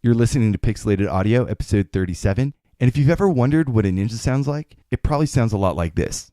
You're listening to Pixelated Audio, episode 37. And if you've ever wondered what a ninja sounds like, it probably sounds a lot like this.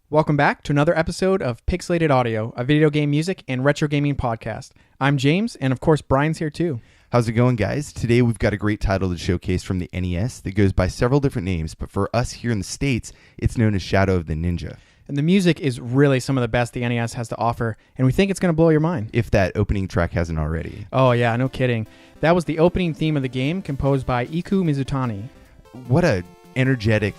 Welcome back to another episode of Pixelated Audio, a video game music and retro gaming podcast. I'm James, and of course, Brian's here too. How's it going, guys? Today we've got a great title to showcase from the NES that goes by several different names, but for us here in the States, it's known as Shadow of the Ninja. And the music is really some of the best the NES has to offer, and we think it's going to blow your mind. If that opening track hasn't already. Oh yeah, no kidding. That was the opening theme of the game, composed by Mizutani. What a energetic,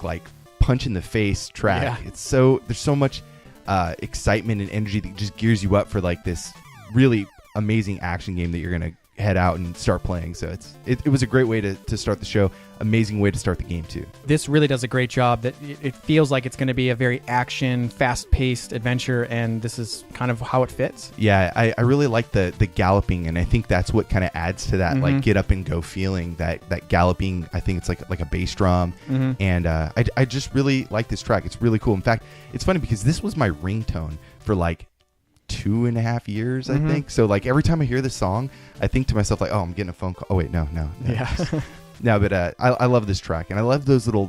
punch in the face track. Yeah. There's so much excitement and energy that just gears you up for this really amazing action game that you're going to head out and start playing. So it was a great way to start the show. Amazing way to start the game too. This really does a great job. That it feels like it's going to be a very action, fast-paced adventure, and this is kind of how it fits. Yeah, I really like the galloping, and I think that's what kind of adds to that get up and go feeling. That galloping, I think it's like a bass drum, and I just really like this track. It's really cool. In fact, it's funny because this was my ringtone for 2.5 years, I think. So every time I hear this song, I think to myself oh, I'm getting a phone call. Oh wait, no. Yeah. No, but I love this track, and I love those little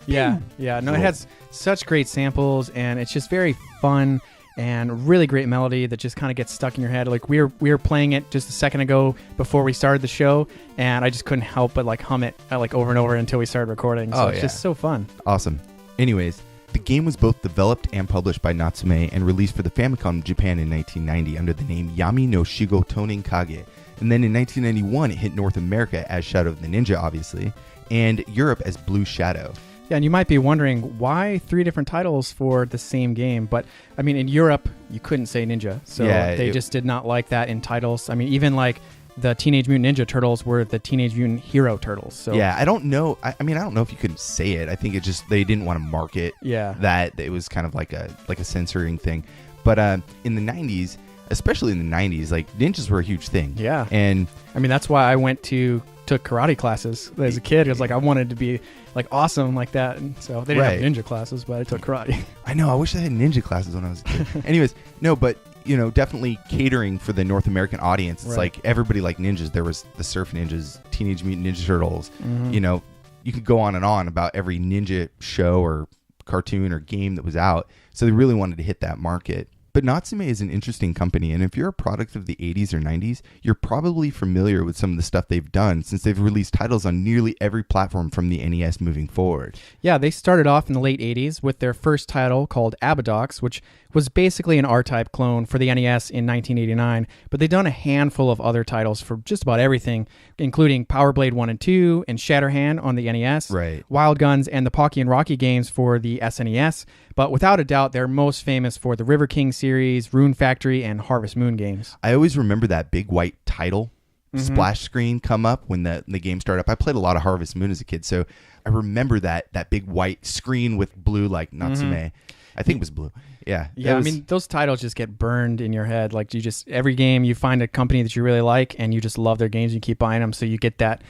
Yeah. No, it has such great samples, and it's just very fun and really great melody that just kind of gets stuck in your head. We were playing it just a second ago before we started the show, and I just couldn't help but hum it over and over until we started recording. So it's just so fun. Awesome. Anyways, the game was both developed and published by Natsume and released for the Famicom in Japan in 1990 under the name Yami no Shigoto Kage. And then in 1991, it hit North America as Shadow of the Ninja, obviously, and Europe as Blue Shadow. Yeah, and you might be wondering why 3 different titles for the same game. But, I mean, in Europe, you couldn't say Ninja. So they just did not like that in titles. I mean, even the Teenage Mutant Ninja Turtles were the Teenage Mutant Hero Turtles. So yeah, I don't know. I don't know if you couldn't say it. I think it just they didn't want to market that. It was kind of like a censoring thing. But in the 90s, especially in the 90s, ninjas were a huge thing. Yeah. And I mean, that's why I took karate classes as a kid. It was I wanted to be awesome like that. And so they didn't have ninja classes, but I took karate. I know. I wish I had ninja classes when I was a kid. Anyways, no, but definitely catering for the North American audience. It's everybody liked ninjas. There was the Surf Ninjas, Teenage Mutant Ninja Turtles. You could go on and on about every ninja show or cartoon or game that was out. So they really wanted to hit that market. But Natsume is an interesting company, and if you're a product of the 80s or 90s, you're probably familiar with some of the stuff they've done since they've released titles on nearly every platform from the NES moving forward. Yeah, they started off in the late 80s with their first title called Abadox, which was basically an R-Type clone for the NES in 1989, but they've done a handful of other titles for just about everything, including Power Blade 1 and 2 and Shatterhand on the NES, Wild Guns and the Pocky and Rocky games for the SNES, but without a doubt, they're most famous for the River King series, Rune Factory, and Harvest Moon games. I always remember that big white title splash screen come up when the game started up. I played a lot of Harvest Moon as a kid, so I remember that big white screen with blue Natsume. I think it was blue. Yeah. I mean, those titles just get burned in your head. Every game you find a company that you really like and you just love their games, you keep buying them, so you get that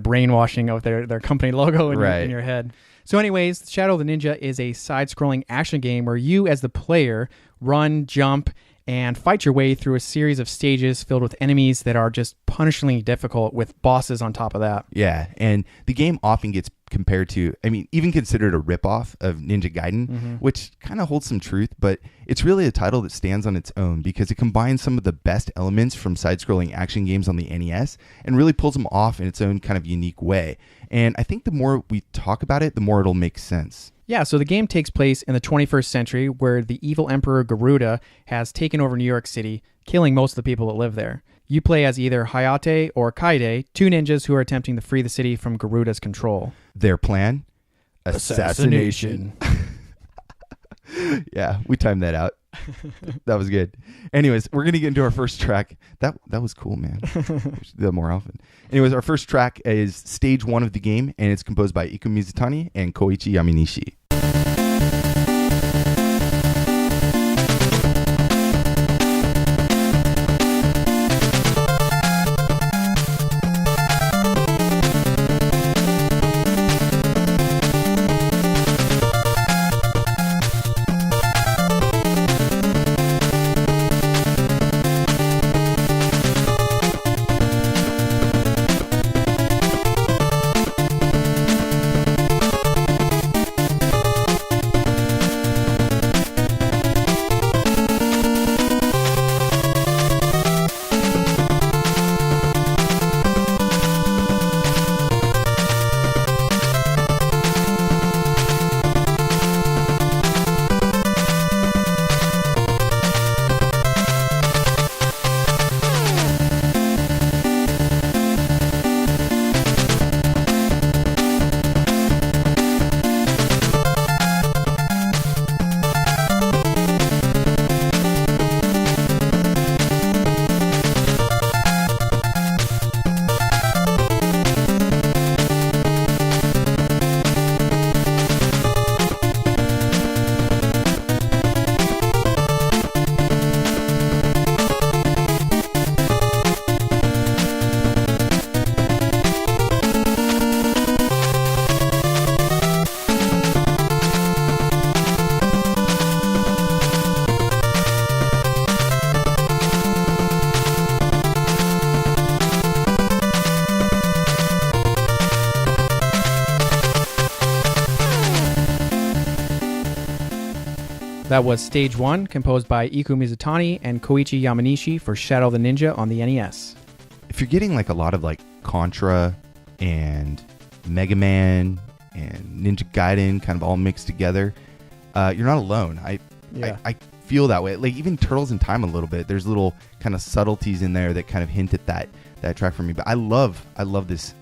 brainwashing of their company logo in your head. So anyways, Shadow of the Ninja is a side-scrolling action game where you, as the player, run, jump, and fight your way through a series of stages filled with enemies that are just punishingly difficult with bosses on top of that. Yeah, and the game often gets compared to, even considered a ripoff of Ninja Gaiden, which kind of holds some truth, but it's really a title that stands on its own because it combines some of the best elements from side-scrolling action games on the NES and really pulls them off in its own kind of unique way. And I think the more we talk about it, the more it'll make sense. Yeah, so the game takes place in the 21st century where the evil Emperor Garuda has taken over New York City, killing most of the people that live there. You play as either Hayate or Kaide, 2 ninjas who are attempting to free the city from Garuda's control. Their plan? Assassination. Yeah, we timed that out. That was good. Anyways, we're gonna get into our first track. That was cool, man. We should do that more often. Anyways, our first track is stage 1 of the game, and it's composed by Mizutani and Kouichi Yamanishi. That was Stage 1, composed by Mizutani and Kouichi Yamanishi for Shadow the Ninja on the NES. If you're getting like a lot of like Contra and Mega Man and Ninja Gaiden kind of all mixed together, you're not alone. I feel that way. Like even Turtles in Time a little bit. There's little kind of subtleties in there that kind of hint at that track for me. But I love this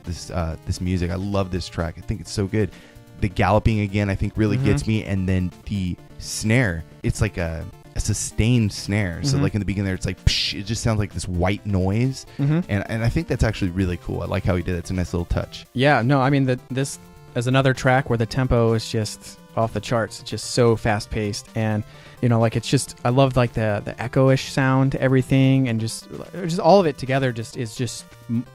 music. I love this track. I think it's so good. The galloping again, I think really gets me, and then the snare. It's like a sustained snare. So like in the beginning there, it's like psh, it just sounds like this white noise, and I think that's actually really cool. I like how he did it. It's a nice little touch. Yeah, no, I mean this is another track where the tempo is just off the charts. It's just so fast paced, and you know, like it's just I love like the echo-ish sound to everything, and just all of it together is just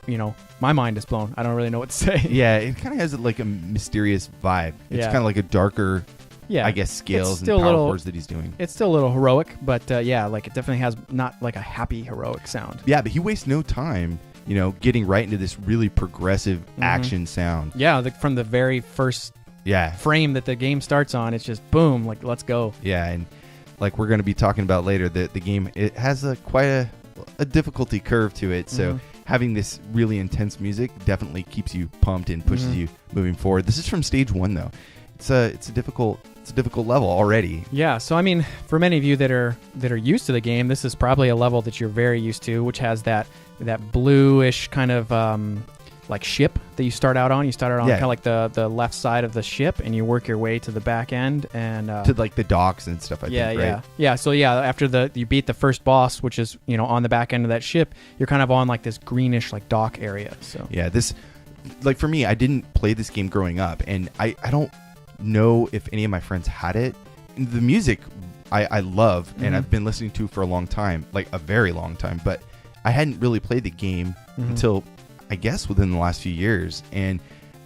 you know, my mind is blown. I don't really know what to say. Yeah, it kind of has like a mysterious vibe. It's kind of like a darker, I guess, scales and power chords that he's doing. It's still a little heroic, but yeah, like it definitely has not like a happy heroic sound. Yeah, but he wastes no time, you know, getting right into this really progressive action sound. Yeah, from the very first frame that the game starts on, it's just boom, like let's go. Yeah, and like we're going to be talking about later, the game, it has quite a difficulty curve to it, so having this really intense music definitely keeps you pumped and pushes you moving forward. This is from stage 1 though. It's a difficult level already. Yeah, so I mean, for many of you that are used to the game, this is probably a level that you're very used to, which has that bluish kind of like ship that you start out on. You start out on kind of like the left side of the ship, and you work your way to the back end and to like the docks and stuff. I think, right? Yeah. So after you beat the first boss, which is, you know, on the back end of that ship, you're kind of on like this greenish like dock area. So yeah, this, like for me, I didn't play this game growing up, and I don't know if any of my friends had it. The music I love, and I've been listening to for a long time, like a very long time, but I hadn't really played the game until I guess within the last few years, and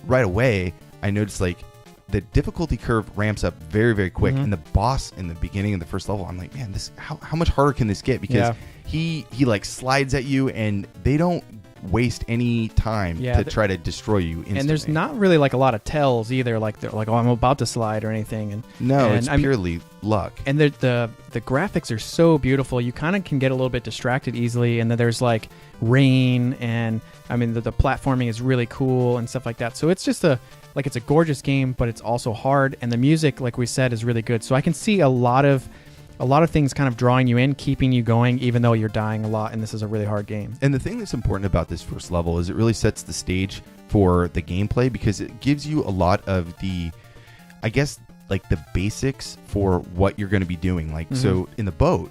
right away I noticed like the difficulty curve ramps up very, very quick, and the boss in the beginning of the first level, I'm like, man, this how much harder can this get? Because he like slides at you, and they don't waste any time to try to destroy you instantly. And there's not really like a lot of tells either, like they're like, oh, I'm about to slide or anything. And it's purely luck. And the graphics are so beautiful, you kind of can get a little bit distracted easily, and then there's like rain, and I mean the platforming is really cool and stuff like that. So it's just it's a gorgeous game, but it's also hard, and the music, like we said, is really good. So I can see a lot of things kind of drawing you in, keeping you going, even though you're dying a lot, and this is a really hard game. And the thing that's important about this first level is it really sets the stage for the gameplay, because it gives you a lot of the I guess, like the basics for what you're going to be doing. Like, so in the boat,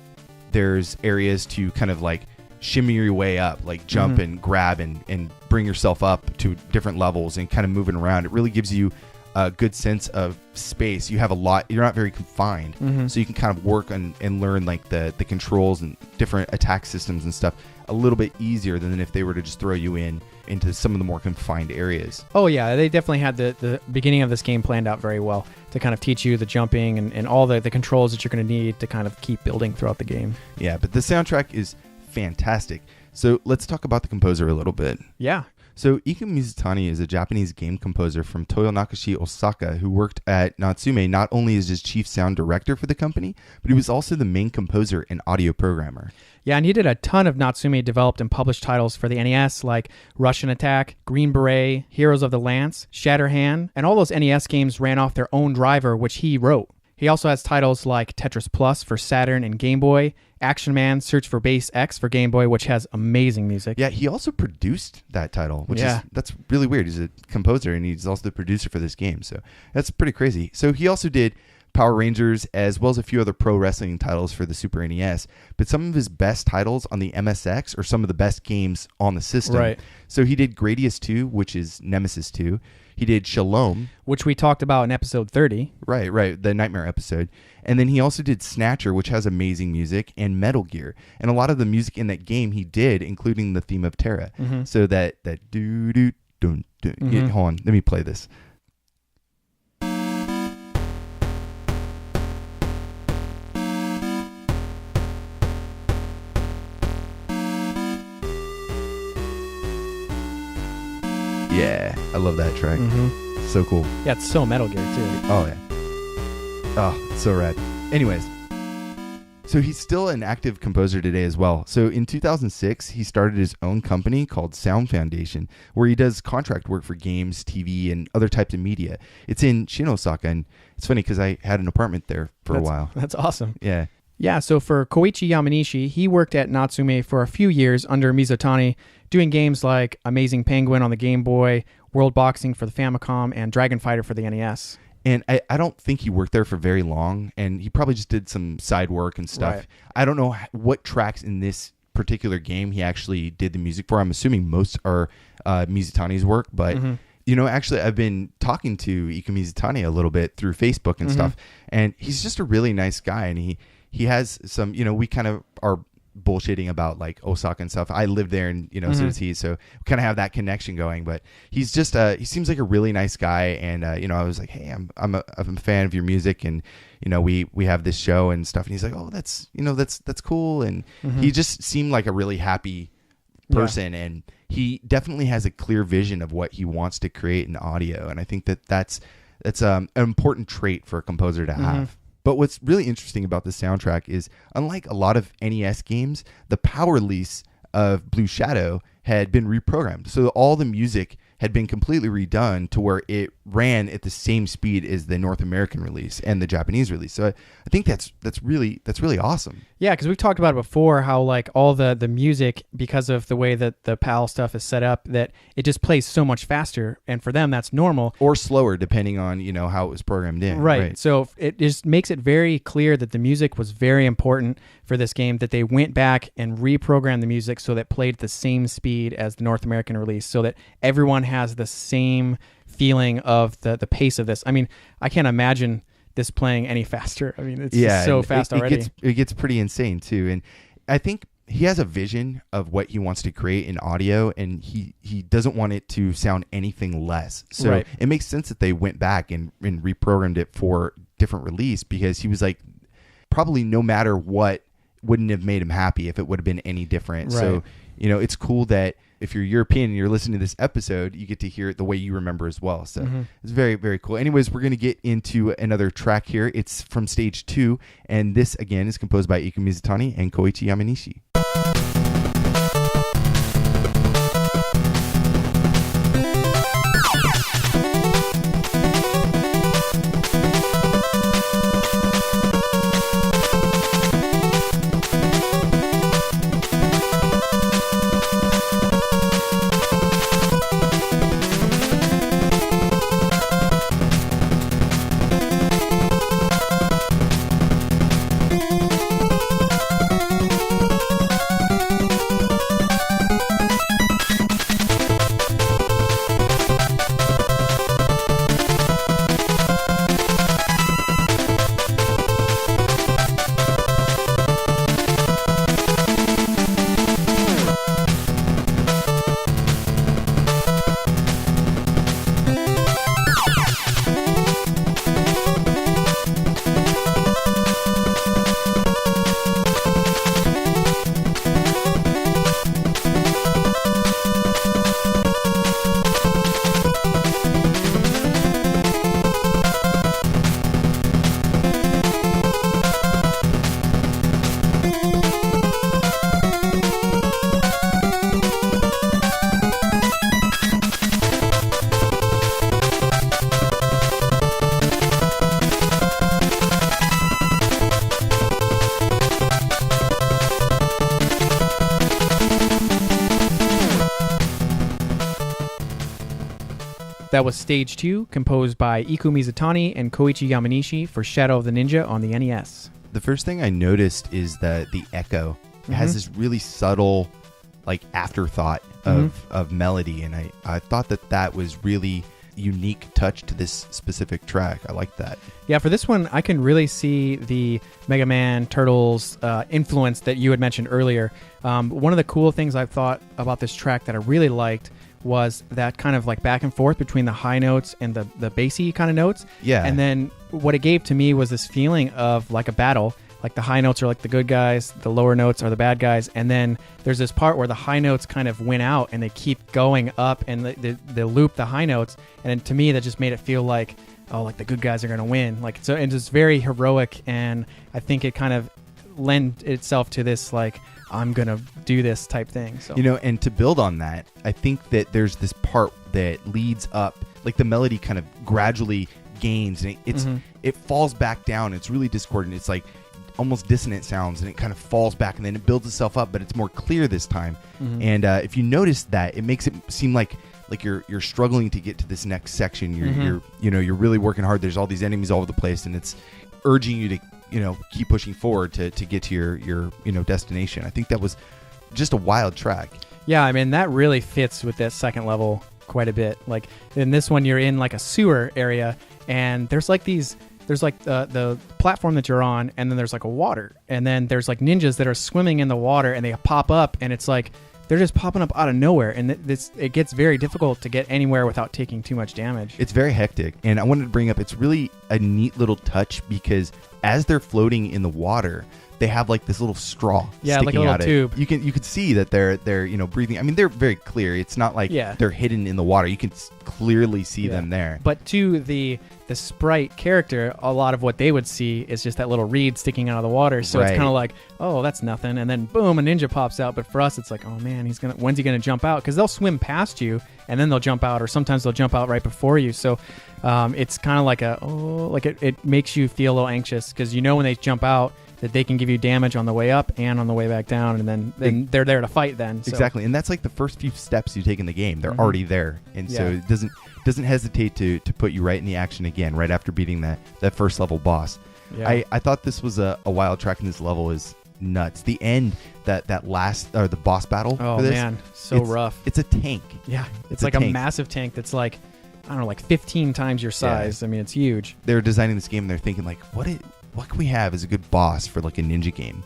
there's areas to kind of like shimmy your way up, like jump and grab and bring yourself up to different levels and kind of moving around. It really gives you a good sense of space. You have a lot, you're not very confined, so you can kind of work and learn like the controls and different attack systems and stuff a little bit easier than if they were to just throw you into some of the more confined areas. Oh yeah, they definitely had the beginning of this game planned out very well to kind of teach you the jumping and all the controls that you're going to need to kind of keep building throughout the game. Yeah, but the soundtrack is fantastic. So let's talk about the composer a little bit. Yeah. So Ika Mizutani is a Japanese game composer from Toyonakashi, Osaka, who worked at Natsume not only as his chief sound director for the company, but he was also the main composer and audio programmer. Yeah, and he did a ton of Natsume developed and published titles for the NES, like Russian Attack, Green Beret, Heroes of the Lance, Shatterhand, and all those NES games ran off their own driver, which he wrote. He also has titles like Tetris Plus for Saturn and Game Boy, Action Man Search for Base X for Game Boy, which has amazing music. Yeah, he also produced that title, that's really weird. He's a composer and he's also the producer for this game, so that's pretty crazy. So he also did Power Rangers as well as a few other pro wrestling titles for the Super NES, but some of his best titles on the MSX are some of the best games on the system. Right. So he did Gradius 2, which is Nemesis 2. He did Shalom, which we talked about in episode 30. Right, the Nightmare episode. And then he also did Snatcher, which has amazing music, and Metal Gear. And a lot of the music in that game he did, including the theme of Terra. So that doo-doo-dun-dun. Yeah, hold on, let me play this. Yeah, I love that track. So cool. Yeah, it's so Metal Gear, too. Oh, yeah. Oh, it's so rad. Anyways, so he's still an active composer today as well. So in 2006, he started his own company called Sound Foundation, where he does contract work for games, TV, and other types of media. It's in Osaka, and it's funny because I had an apartment there for a while. That's awesome. Yeah. Yeah, so for Kouichi Yamanishi, he worked at Natsume for a few years under Mizutani, doing games like Amazing Penguin on the Game Boy, World Boxing for the Famicom, and Dragon Fighter for the NES. And I don't think he worked there for very long, and he probably just did some side work and stuff. Right. I don't know what tracks in this particular game he actually did the music for. I'm assuming most are Mizutani's work, but... You know, actually, I've been talking to Ika Mizutani a little bit through Facebook and stuff, and he's just a really nice guy, and he has some, you know, we kind of are bullshitting about like Osaka and stuff. I live there, and you know, so does he, so we kind of have that connection going. But he's just he seems like a really nice guy, and you know, I was like, hey, I'm a fan of your music, and you know, we have this show and stuff, and he's like, oh, that's cool, and he just seemed like a really happy person, and he definitely has a clear vision of what he wants to create in audio, and I think that's an important trait for a composer to have. But what's really interesting about the soundtrack is, unlike a lot of NES games, the power release of Blue Shadow had been reprogrammed. So all the music had been completely redone to where it ran at the same speed as the North American release and the Japanese release. So I think that's really awesome. Yeah, because we've talked about it before, how like all the music, because of the way that the PAL stuff is set up, that it just plays so much faster, and for them that's normal. Or slower, depending on, you know, how it was programmed in. Right. So it just makes it very clear that the music was very important for this game, that they went back and reprogrammed the music so that it played at the same speed as the North American release, so that everyone has the same feeling of the pace of this. I mean, I can't imagine this playing any faster. I mean, it's just so fast already. It gets pretty insane too. And I think he has a vision of what he wants to create in audio, and he doesn't want it to sound anything less. So it makes sense that they went back and reprogrammed it for different release, because he was like, probably no matter what wouldn't have made him happy if it would have been any different. Right. So, you know, it's cool that if you're European and you're listening to this episode, you get to hear it the way you remember as well. So it's very, very cool. Anyways, we're going to get into another track here. It's from stage 2. And this, again, is composed by Ika Mizutani and Kouichi Yamanishi. that was Stage 2, composed by Iku Mizutani and Kouichi Yamanishi for Shadow of the Ninja on the NES. The first thing I noticed is the echo. It has this really subtle, like, afterthought of melody, and I thought that was really unique touch to this specific track. I like that. Yeah, for this one, I can really see the Mega Man Turtles influence that you had mentioned earlier. One of the cool things I thought about this track that I really liked was that kind of like back and forth between the high notes and the bassy kind of notes. Yeah. And then what it gave to me was this feeling of like a battle. Like the high notes are like the good guys, the lower notes are the bad guys, and then there's this part where the high notes kind of win out and they keep going up and they loop the high notes, and to me that just made it feel like, oh, like the good guys are going to win. Like, so it's just very heroic, and I think it kind of lent itself to this like, I'm going to do this type thing. So, and to build on that, I think that there's this part that leads up, like the melody kind of gradually gains and it falls back down. It's really discordant. It's like almost dissonant sounds, and it kind of falls back, and then it builds itself up, but it's more clear this time. And if you notice that, it makes it seem like you're struggling to get to this next section. You're really working hard. There's all these enemies all over the place, and it's urging you to keep pushing forward to get to your destination. I think that was just a wild track. Yeah, I mean, that really fits with that second level quite a bit. Like in this one, you're in like a sewer area, and there's like the platform that you're on, and then there's like a water, and then there's like ninjas that are swimming in the water, and they pop up, and it's like they're just popping up out of nowhere, and it gets very difficult to get anywhere without taking too much damage. It's very hectic, and I wanted to bring up, it's really a neat little touch, because as they're floating in the water, they have like this little straw sticking like a little out tube. You could see that they're breathing. I mean, they're very clear. It's not like they're hidden in the water. You can clearly see them there. But to the sprite character, a lot of what they would see is just that little reed sticking out of the water. So it's kind of like, oh, that's nothing. And then boom, a ninja pops out. But for us, it's like, oh man, when's he gonna jump out? Because they'll swim past you and then they'll jump out, or sometimes they'll jump out right before you. So it's kind of like it makes you feel a little anxious, because when they jump out, that they can give you damage on the way up and on the way back down, and then they're there to fight then. So. Exactly, and that's like the first few steps you take in the game. They're already there, and so it doesn't hesitate to put you right in the action again, right after beating that first level boss. Yeah. I thought this was a wild track, and this level is nuts. The end, that last, or the boss battle for this. Oh man, so rough. It's a tank. Yeah, it's like a massive tank that's like, I don't know, like 15 times your size. Yeah. I mean, it's huge. They're designing this game, and they're thinking like, what can we have as a good boss for like a ninja game?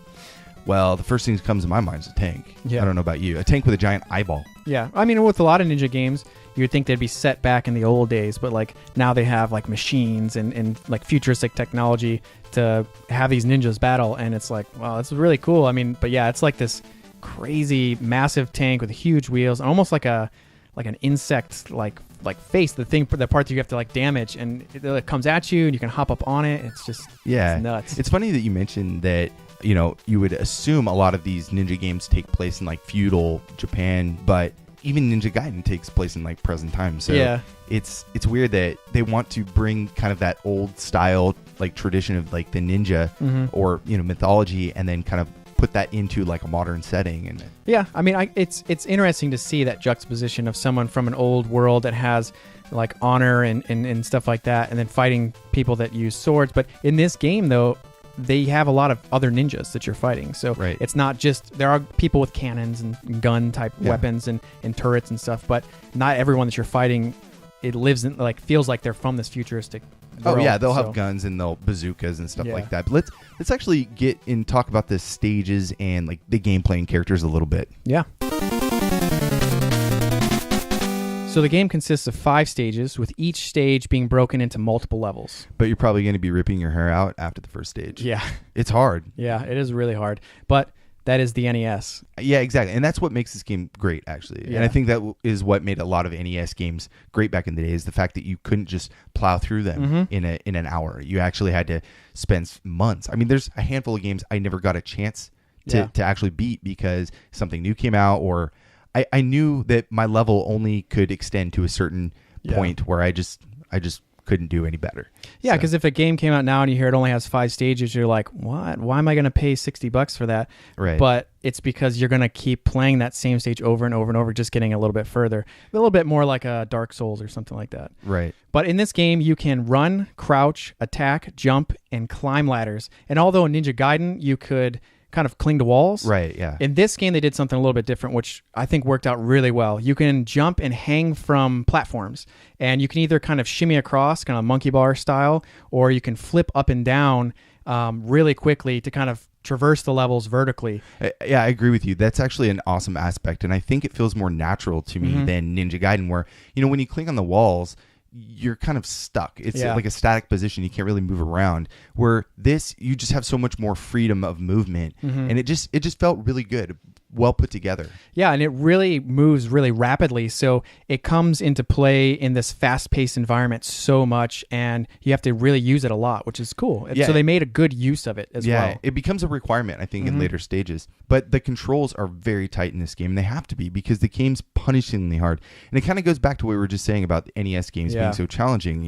Well, the first thing that comes to my mind is a tank. Yeah. I don't know about you. A tank with a giant eyeball. Yeah. I mean, with a lot of ninja games, you would think they'd be set back in the old days, but like now they have like machines and like futuristic technology to have these ninjas battle, and it's like, wow, that's really cool. I mean, but yeah, it's like this crazy massive tank with huge wheels, and almost like an insect like face, the part that you have to like damage, and it comes at you and you can hop up on it. It's just it's nuts. It's funny that you mentioned that you would assume a lot of these ninja games take place in like feudal Japan, but even Ninja Gaiden takes place in like present time. So it's weird that they want to bring kind of that old style like tradition of like the ninja or mythology, and then kind of put that into like a modern setting. And I mean, it's interesting to see that juxtaposition of someone from an old world that has like honor and stuff like that, and then fighting people that use swords. But in this game, though, they have a lot of other ninjas that you're fighting. So it's not just, there are people with cannons and gun type weapons and turrets and stuff, but not everyone that you're fighting, it lives in, like, feels like they're from this futuristic world. Oh yeah, they'll have guns and they'll bazookas and stuff like that. But let's actually get and talk about the stages and like the gameplay and characters a little bit. Yeah. So the game consists of 5 stages, with each stage being broken into multiple levels. But you're probably going to be ripping your hair out after the first stage. Yeah. It's hard. Yeah, it is really hard. But that is the NES. Yeah, exactly. And that's what makes this game great, actually. Yeah. And I think that is what made a lot of NES games great back in the day, is the fact that you couldn't just plow through them in an hour. You actually had to spend months. I mean, there's a handful of games I never got a chance to actually beat because something new came out, or I knew that my level only could extend to a certain point where I just couldn't do any better. Yeah, because if a game came out now and you hear it only has 5 stages, you're like, what? Why am I going to pay $60 for that? Right. But it's because you're going to keep playing that same stage over and over and over, just getting a little bit further. A little bit more like a Dark Souls or something like that. Right. But in this game, you can run, crouch, attack, jump, and climb ladders. And although in Ninja Gaiden, you could kind of cling to walls. Right, yeah. In this game, they did something a little bit different, which I think worked out really well. You can jump and hang from platforms, and you can either kind of shimmy across, kind of monkey bar style, or you can flip up and down really quickly to kind of traverse the levels vertically. Yeah, I agree with you. That's actually an awesome aspect, and I think it feels more natural to me than Ninja Gaiden, where, when you cling on the walls, you're kind of stuck. It's like a static position. You can't really move around. Where this, you just have so much more freedom of movement, and it just felt really good, well put together. Yeah, and it really moves really rapidly, so it comes into play in this fast-paced environment so much, and you have to really use it a lot, which is cool. Yeah. So they made a good use of it as well. Yeah, it becomes a requirement, I think, in later stages. But the controls are very tight in this game, and they have to be, because the game's punishingly hard. And it kind of goes back to what we were just saying about the NES games being so challenging.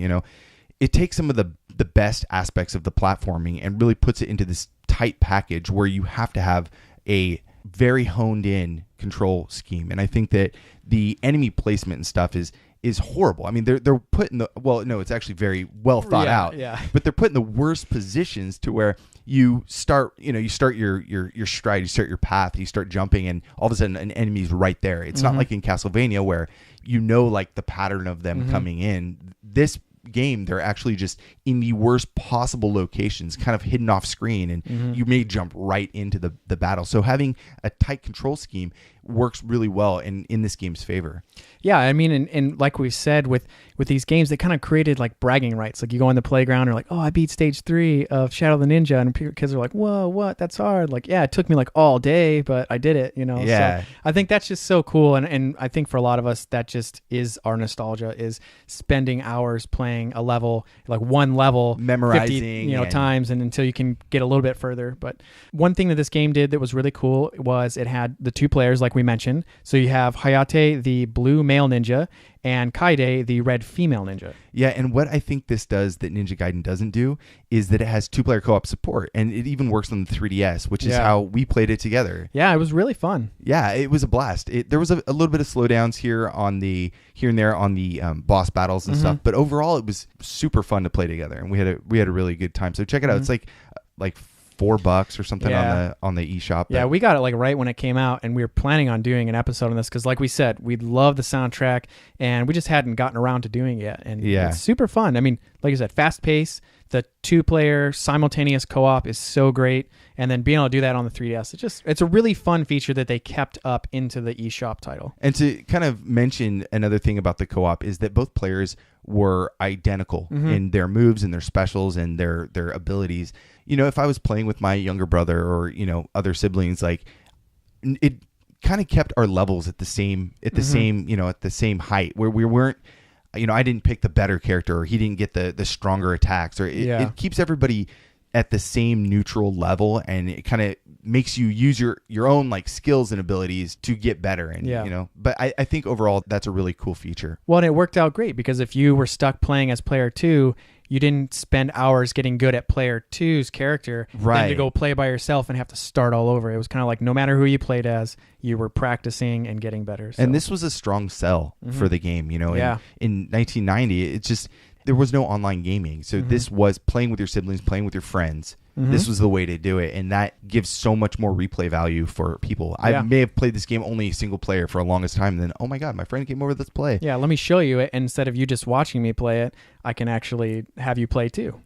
It takes some of the best aspects of the platforming and really puts it into this tight package where you have to have a very honed in control scheme. And I think that the enemy placement and stuff is horrible. I mean, they're put in it's actually very well thought out. Yeah. But they're put in the worst positions to where you start your stride, you start your path, you start jumping, and all of a sudden an enemy's right there. It's not like in Castlevania where like the pattern of them coming in. This game, they're actually just in the worst possible locations, kind of hidden off screen, and you may jump right into the battle. So having a tight control scheme works really well in this game's favor. Yeah, I mean, and like we said, with these games, they kind of created like bragging rights. Like you go on the playground and you're like, oh, I beat stage 3 of Shadow the Ninja, and kids are like, whoa, what? That's hard. Like, yeah, it took me like all day, but I did it, Yeah. So I think that's just so cool, and I think for a lot of us, that just is our nostalgia, is spending hours playing a level, like one level, memorizing 50, times, and until you can get a little bit further. But one thing that this game did that was really cool was it had the 2 players, like we mentioned. So you have Hayate, the blue male ninja, and Kaide, the red female ninja. Yeah, and what I think this does that Ninja Gaiden doesn't do is that it has 2-player co-op support, and it even works on the 3DS, which is how we played it together. Yeah, it was really fun. Yeah, it was a blast. There was a little bit of slowdowns here and there on the boss battles and stuff, but overall it was super fun to play together, and we had a really good time. So check it out. It's like $4 or something on the eShop. Yeah, we got it like right when it came out, and we were planning on doing an episode on this because, like we said, we love the soundtrack, and we just hadn't gotten around to doing it yet. And it's super fun. I mean, like I said, fast pace. The 2-player simultaneous co-op is so great, and then being able to do that on the 3DS, it's a really fun feature that they kept up into the eShop title. And to kind of mention another thing about the co-op is that both players were identical in their moves and their specials and their abilities. If I was playing with my younger brother or other siblings, like it kind of kept our levels at the same height, where we weren't. I didn't pick the better character, or he didn't get the stronger attacks, or it keeps everybody at the same neutral level, and it kind of makes you use your own like skills and abilities to get better. And but I think overall that's a really cool feature. Well, and it worked out great, because if you were stuck playing as player 2, you didn't spend hours getting good at player 2's character, then to go play by yourself and have to start all over. It was kind of like no matter who you played as, you were practicing and getting better. So. And this was a strong sell for the game. In 1990, it's just there was no online gaming, so this was playing with your siblings, playing with your friends. This was the way to do it, and that gives so much more replay value for people. I may have played this game only single player for the longest time, and then, oh my god, my friend came over, let's play. Yeah, let me show you it. Instead of you just watching me play it, I can actually have you play too.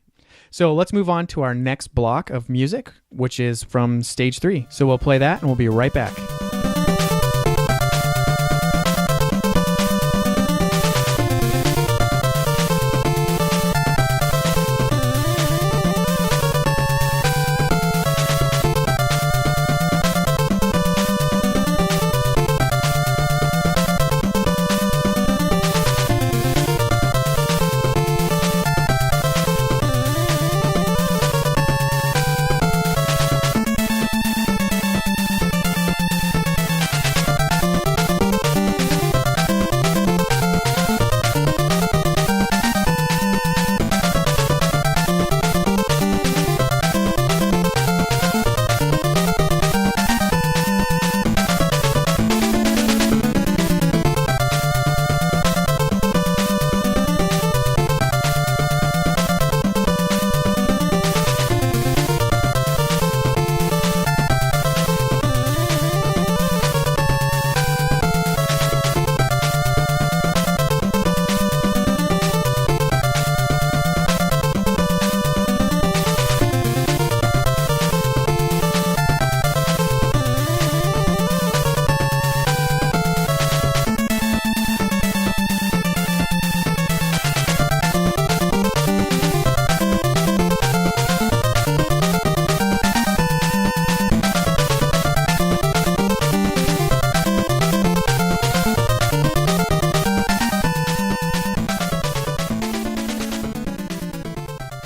So let's move on to our next block of music, which is from Stage 3. So we'll play that, and we'll be right back.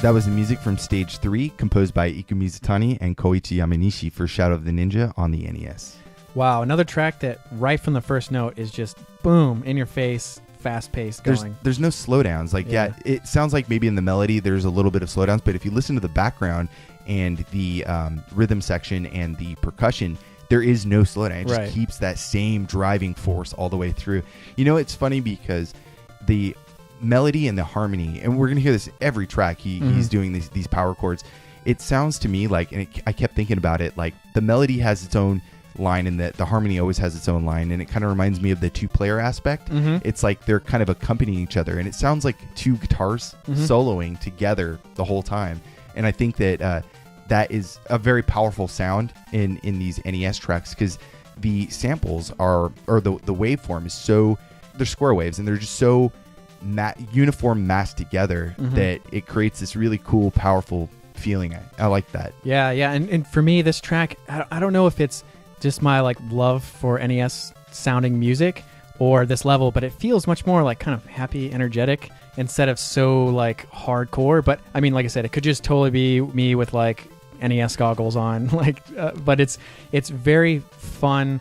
That was the music from Stage 3, composed by Mizutani and Kouichi Yamanishi for Shadow of the Ninja on the NES. Wow, another track that right from the first note is just boom, in your face, fast-paced going. There's no slowdowns. Like, yeah, it sounds like maybe in the melody there's a little bit of slowdowns, but if you listen to the background and the rhythm section and the percussion, there is no slowdown. It just keeps that same driving force all the way through. You know, it's funny because the melody and the harmony, and we're going to hear this every track, he's doing these power chords. It sounds to me like, and I kept thinking about it, like the melody has its own line and the harmony always has its own line, and it kind of reminds me of the two-player aspect. It's like they're kind of accompanying each other, and it sounds like two guitars soloing together the whole time. And I think that that is a very powerful sound in these NES tracks, because the samples are, or the waveform is so, they're square waves and they're just so uniform massed together that it creates this really cool, powerful feeling. I like that. Yeah. And for me, this track, I don't know if it's just my like love for NES sounding music or this level, but it feels much more like kind of happy, energetic instead of so like hardcore. But I mean, like I said, it could just totally be me with like NES goggles on, like, but it's very fun,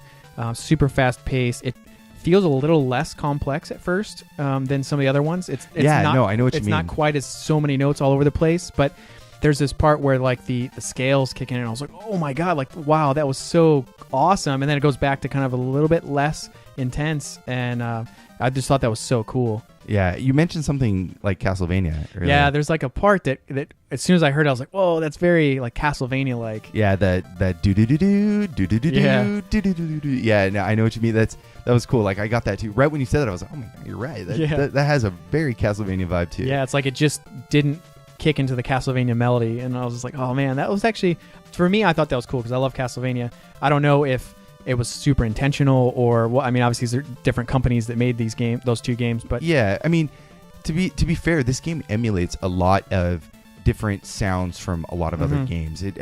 super fast paced. It feels a little less complex at first than some of the other ones. It's yeah, not, no, I know what you it's mean. not quite as so many notes all over the place, but there's this part where like the scales kick in and I was like, oh my God, like, wow, that was so awesome. And then it goes back to kind of a little bit less intense. And I just thought that was so cool. Yeah, you mentioned something like Castlevania earlier. Yeah, there's like a part that as soon as I heard it, I was like, whoa, that's very like Castlevania-like. Yeah, that do-do-do-do, do-do-do-do, do-do-do-do. Yeah, no, I know what you mean. That was cool. Like, I got that too. Right when you said that, I was like, oh my God, you're right. That has a very Castlevania vibe too. Yeah, it's like it just didn't kick into the Castlevania melody. And I was just like, oh man, that was actually, for me, I thought that was cool because I love Castlevania. I don't know if it was super intentional or what. I mean, obviously there are different companies that made those two games, but yeah, I mean, to be fair, this game emulates a lot of different sounds from a lot of other games. It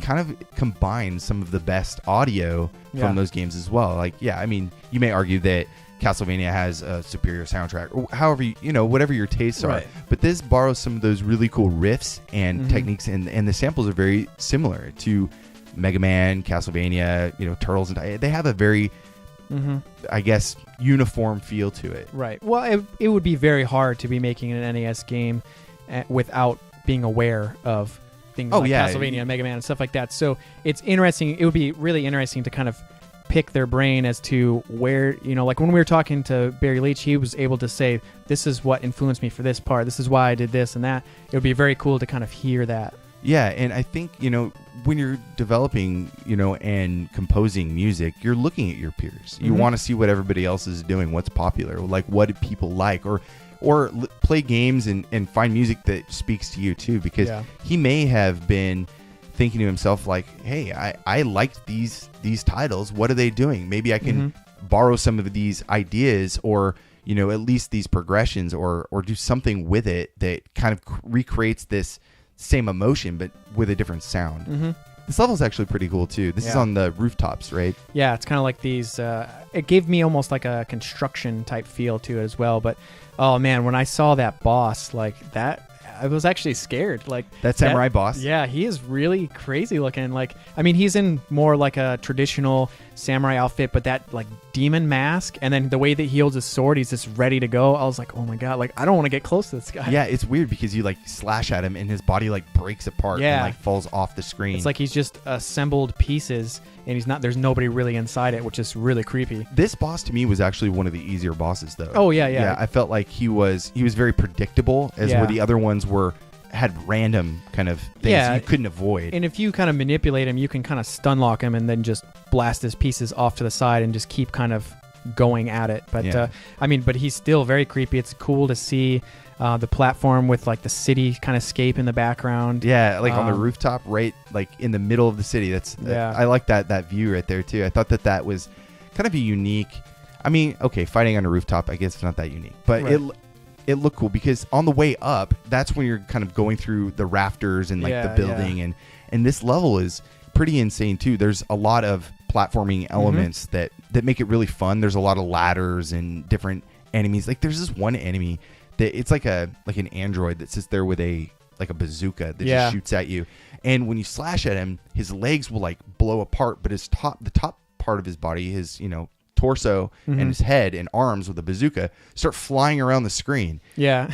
kind of combines some of the best audio from those games as well. Like, yeah, I mean, you may argue that Castlevania has a superior soundtrack, or however, whatever your tastes are. But this borrows some of those really cool riffs and techniques, and the samples are very similar to Mega Man, Castlevania, Turtles, and they have a very, I guess, uniform feel to it. Right. Well, it would be very hard to be making an NES game without being aware of things like Castlevania and Mega Man and stuff like that. So it's interesting. It would be really interesting to kind of pick their brain as to where, like when we were talking to Barry Leach, he was able to say, this is what influenced me for this part. This is why I did this and that. It would be very cool to kind of hear that. Yeah, and I think, when you're developing, and composing music, you're looking at your peers. You want to see what everybody else is doing, what's popular, like what do people like, or play games and find music that speaks to you too, because he may have been thinking to himself like, hey, I liked these titles. What are they doing? Maybe I can borrow some of these ideas, or at least these progressions, or do something with it that kind of recreates this same emotion but with a different sound. This level is actually pretty cool too. This is on the rooftops, right? Yeah, it's kind of like these it gave me almost like a construction type feel to it as well. But oh man, when I saw that boss like that, I was actually scared. Like that samurai boss. Yeah, he is really crazy looking. Like, I mean, he's in more like a traditional samurai outfit, but that like demon mask, and then the way that he holds his sword, he's just ready to go. I was like, oh my God, like I don't want to get close to this guy. Yeah, it's weird because you like slash at him and his body like breaks apart and like falls off the screen. It's like he's just assembled pieces and there's nobody really inside it, which is really creepy. This boss to me was actually one of the easier bosses though. Oh yeah. I felt like he was very predictable, as where the other ones had random kind of things you couldn't avoid. And if you kind of manipulate him, you can kind of stun lock him and then just blast his pieces off to the side and just keep kind of going at it. But but he's still very creepy. It's cool to see the platform with like the city kind of scape in the background. Yeah, like on the rooftop, right, like in the middle of the city. I like that view right there too. I thought that was kind of a unique. I mean, okay, fighting on a rooftop, I guess it's not that unique, but it looked cool because on the way up, that's when you're kind of going through the rafters and like the building, and this level is pretty insane too. There's a lot of platforming elements that make it really fun. There's a lot of ladders and different enemies. Like there's this one enemy that it's like an android that sits there with a like a bazooka that just shoots at you. And when you slash at him, his legs will like blow apart, but the top part of his body, his, torso and his head and arms with a bazooka start flying around the screen. Yeah.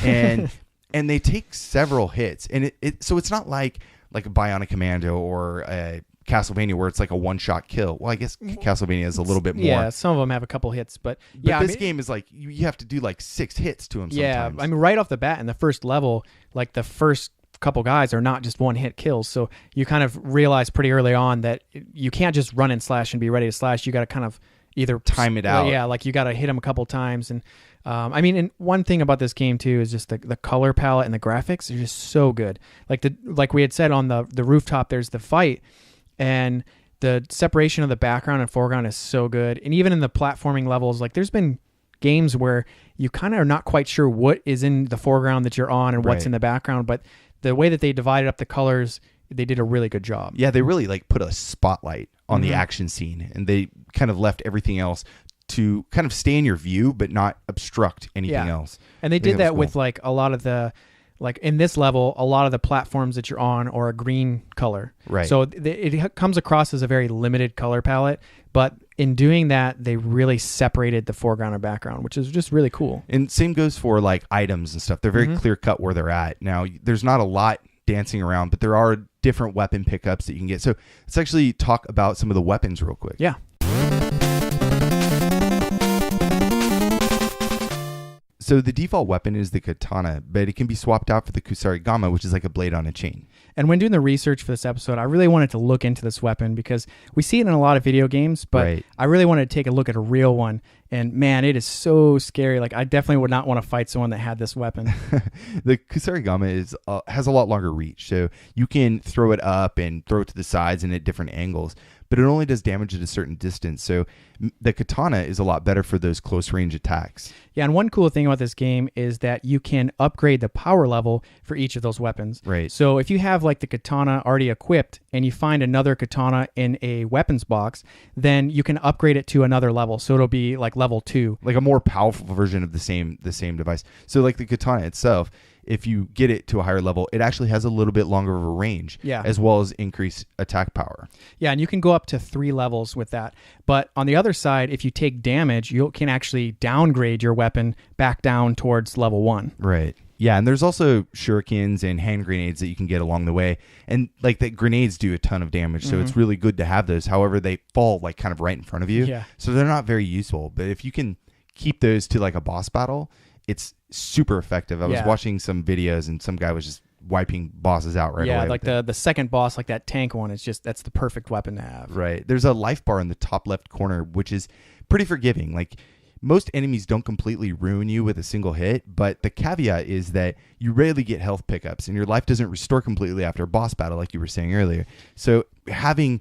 and they take several hits. And so it's not like a Bionic Commando or a Castlevania where it's like a one-shot kill. Well, I guess Castlevania is a little bit more. Yeah, some of them have a couple hits, but this game is like you have to do like 6 hits to him sometimes. Yeah, I mean, right off the bat in the first level, like the first couple guys are not just one-hit kills, so you kind of realize pretty early on that you can't just run and slash and be ready to slash. You got to kind of either time it out. Yeah, like you got to hit them a couple times. And I mean, and one thing about this game too is just the color palette and the graphics are just so good. Like we had said on the rooftop, there's the fight. And the separation of the background and foreground is so good. And even in the platforming levels, like there's been games where you kind of are not quite sure what is in the foreground that you're on and what's in the background. But the way that they divided up the colors, they did a really good job. Yeah, they really like put a spotlight on the action scene. And they kind of left everything else to kind of stay in your view, but not obstruct anything else. And they did that with like a lot of the... Like in this level, a lot of the platforms that you're on are a green color. Right. So it comes across as a very limited color palette. But in doing that, they really separated the foreground and background, which is just really cool. And same goes for like items and stuff. They're very clear cut where they're at. Now, there's not a lot dancing around, but there are different weapon pickups that you can get. So let's actually talk about some of the weapons real quick. Yeah. So the default weapon is the katana, but it can be swapped out for the kusarigama, which is like a blade on a chain. And when doing the research for this episode, I really wanted to look into this weapon because we see it in a lot of video games, but I really wanted to take a look at a real one. And man, it is so scary. Like I definitely would not want to fight someone that had this weapon. The kusarigama has a lot longer reach, so you can throw it up and throw it to the sides and at different angles. But it only does damage at a certain distance. So the katana is a lot better for those close range attacks. Yeah, and one cool thing about this game is that you can upgrade the power level for each of those weapons. Right. So if you have like the katana already equipped and you find another katana in a weapons box, then you can upgrade it to another level. So it'll be like level 2. Like a more powerful version of the same device. So like the katana itself, if you get it to a higher level, it actually has a little bit longer of a range, as well as increased attack power. Yeah, and you can go up to 3 levels with that. But on the other side, if you take damage, you can actually downgrade your weapon back down towards level 1. Right. Yeah, and there's also shurikens and hand grenades that you can get along the way. And like the grenades do a ton of damage, so it's really good to have those. However, they fall like kind of right in front of you. Yeah. So they're not very useful. But if you can keep those to like a boss battle, it's super effective. I was watching some videos and some guy was just wiping bosses out right away. Yeah, like the second boss, like that tank one, that's the perfect weapon to have. Right. There's a life bar in the top left corner, which is pretty forgiving. Like most enemies don't completely ruin you with a single hit, but the caveat is that you rarely get health pickups and your life doesn't restore completely after a boss battle, like you were saying earlier. So having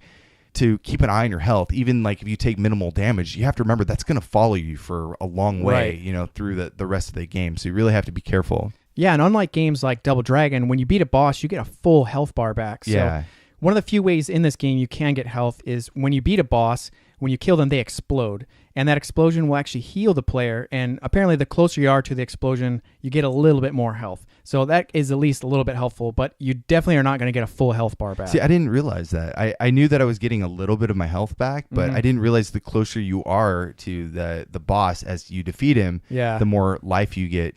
to keep an eye on your health, even like if you take minimal damage, you have to remember that's going to follow you for a long way, through the rest of the game. So you really have to be careful. Yeah, and unlike games like Double Dragon, when you beat a boss, you get a full health bar back. So one of the few ways in this game you can get health is when you beat a boss, when you kill them, they explode. And that explosion will actually heal the player. And apparently the closer you are to the explosion, you get a little bit more health. So that is at least a little bit helpful, but you definitely are not going to get a full health bar back. See, I didn't realize that. I knew that I was getting a little bit of my health back, but I didn't realize the closer you are to the boss as you defeat him, the more life you get,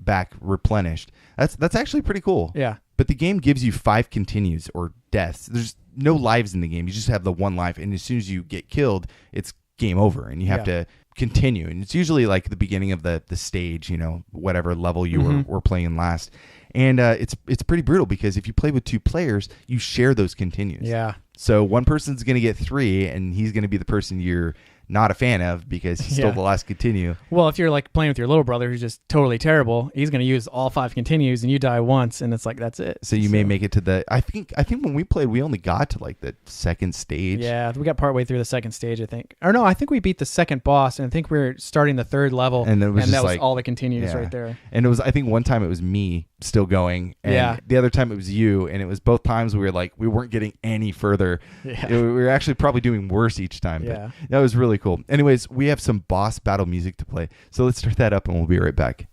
back replenished. That's actually pretty cool. Yeah. But the game gives you 5 continues or deaths. There's no lives in the game. You just have the one life, and as soon as you get killed, it's game over, and you have to continue. And it's usually like the beginning of the stage, whatever level you were playing last. And it's pretty brutal because if you play with 2 players, you share those continues. Yeah. So one person's going to get 3, and he's going to be the person you're not a fan of because he stole the last continue. Well, if you're like playing with your little brother who's just totally terrible, he's going to use all 5 continues and you die once and it's like that's it. So you may make it to the I think when we played we only got to like the second stage. Yeah, we got partway through the second stage, I think. Or no, I think we beat the second boss and I think we were starting the 3rd level and that was all the continues right there. And it was, I think one time it was me still going and the other time it was you, and it was both times we weren't getting any further. We were actually probably doing worse each time. But that was really cool. Anyways, we have some boss battle music to play. So let's start that up and we'll be right back.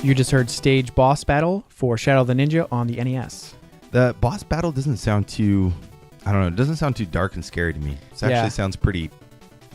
You just heard Stage Boss Battle for Shadow the Ninja on the NES. The boss battle doesn't sound too, I don't know, it doesn't sound too dark and scary to me. It actually sounds pretty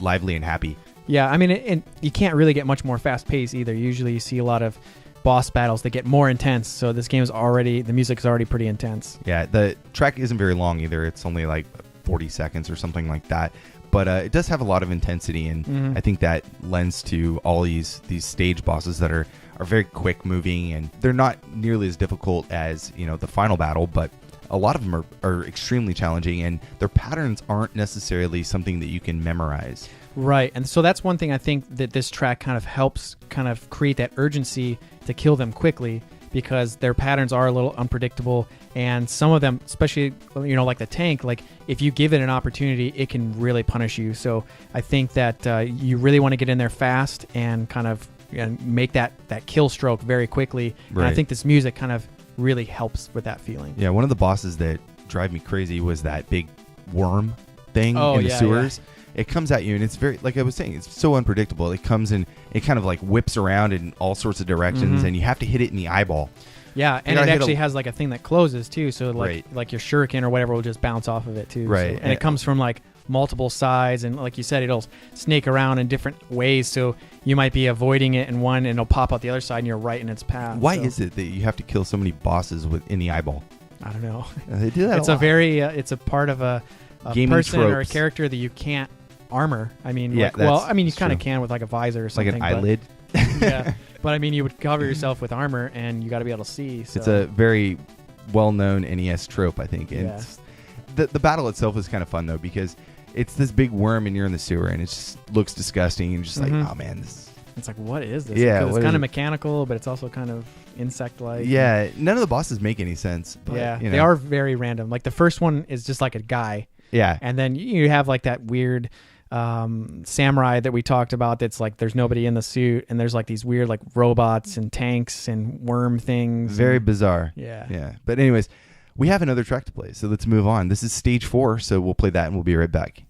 lively and happy. Yeah, I mean, you can't really get much more fast-paced either. Usually you see a lot of boss battles that get more intense, so this game is already, the music's already pretty intense. Yeah, the track isn't very long either. It's only like 40 seconds or something like that. But it does have a lot of intensity, and I think that lends to all these stage bosses that are very quick moving, and they're not nearly as difficult as, you know, the final battle, but a lot of them are extremely challenging, and their patterns aren't necessarily something that you can memorize. Right, and so that's one thing I think that this track kind of helps kind of create that urgency to kill them quickly, because their patterns are a little unpredictable, and some of them, especially, you know, like the tank, like if you give it an opportunity, it can really punish you. So I think that you really want to get in there fast and kind of make that kill stroke very quickly. Right. And I think this music kind of really helps with that feeling. Yeah, one of the bosses that drive me crazy was that big worm thing in the sewers. Yeah. It comes at you, and it's very, like I was saying, it's so unpredictable. It comes and it kind of like whips around in all sorts of directions, and you have to hit it in the eyeball. Yeah, and it actually has like a thing that closes too, so like your shuriken or whatever will just bounce off of it too. Right. So, and it comes from like multiple sides, and like you said, it'll snake around in different ways, so you might be avoiding it in one and it'll pop out the other side and you're right in its path. Why is it that you have to kill so many bosses in the eyeball? I don't know. They do that it's a very it's a part of a person tropes. Or a character that you can't armor. I mean, yeah, like, well, I mean, you kind of can with like a visor or something. Like an eyelid. Yeah, but I mean, you would cover yourself with armor, and you got to be able to see. So. It's a very well-known NES trope, I think. And the battle itself is kind of fun though, because it's this big worm, and you're in the sewer, and it just looks disgusting, and just like, oh man, this. It's like, what is this? Yeah, it's kind of mechanical, but it's also kind of insect-like. Yeah, none of the bosses make any sense. But, yeah, you know. They are very random. Like the first one is just like a guy. Yeah, and then you have like that weird samurai that we talked about. That's like there's nobody in the suit, and there's like these weird like robots and tanks and worm things. Very bizarre. Yeah. But anyways, we have another track to play, so let's move on. This is stage 4, so we'll play that, and we'll be right back.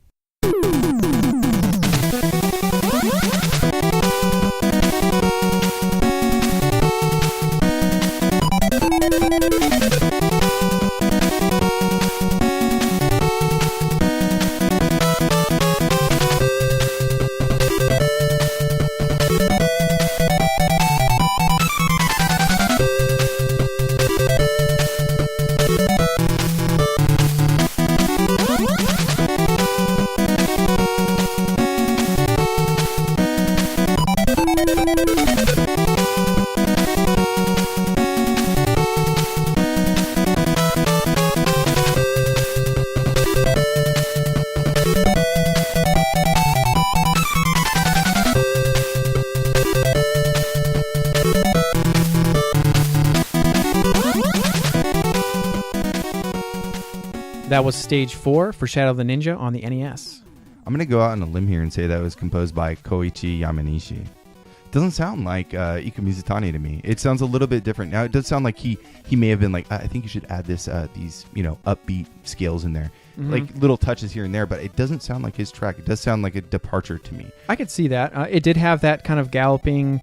That was stage 4 for Shadow the Ninja on the NES. I'm going to go out on a limb here and say that was composed by Kouichi Yamanishi. It doesn't sound like Ika Mizutani to me. It sounds a little bit different. Now, it does sound like he may have been like, I think you should add these upbeat scales in there. Like little touches here and there, but it doesn't sound like his track. It does sound like a departure to me. I could see that. It did have that kind of galloping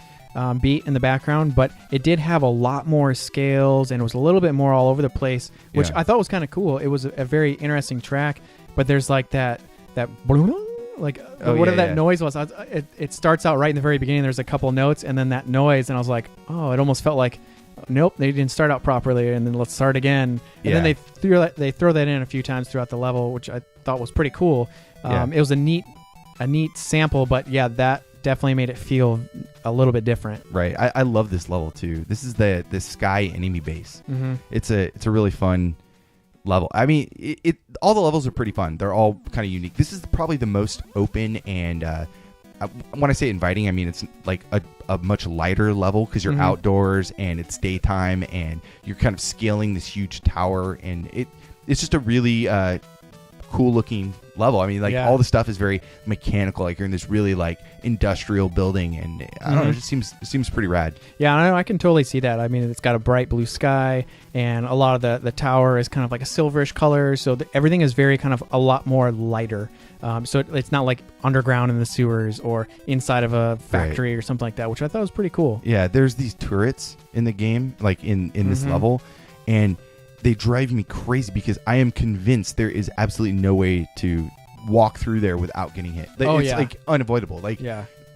beat in the background, but it did have a lot more scales, and it was a little bit more all over the place, which I thought was kind of cool. It was a very interesting track, but there's like that whatever that noise was. It starts out right in the very beginning. There's a couple notes, and then that noise, and I was like, oh, it almost felt like, nope, they didn't start out properly, and then let's start again. And then they throw that in a few times throughout the level, which I thought was pretty cool. It was a neat sample, but yeah, that definitely made it feel a little bit different. Right. I love this level too. This is the sky enemy base. It's a really fun level. I mean, it all the levels are pretty fun. They're all kind of unique. This is probably the most open, and when I say inviting, I mean it's like a much lighter level, because you're outdoors and it's daytime, and you're kind of scaling this huge tower, and it's just a really cool looking level. I mean, like all the stuff is very mechanical. Like you're in this really like industrial building, and I don't know, it just seems pretty rad. Yeah, I can totally see that. I mean, it's got a bright blue sky, and a lot of the tower is kind of like a silverish color, so everything is very kind of a lot more lighter. So it's not like underground in the sewers or inside of a factory or something like that, which I thought was pretty cool. Yeah, there's these turrets in the game, like in this level, and they drive me crazy because I am convinced there is absolutely no way to walk through there without getting hit. It's like unavoidable. Like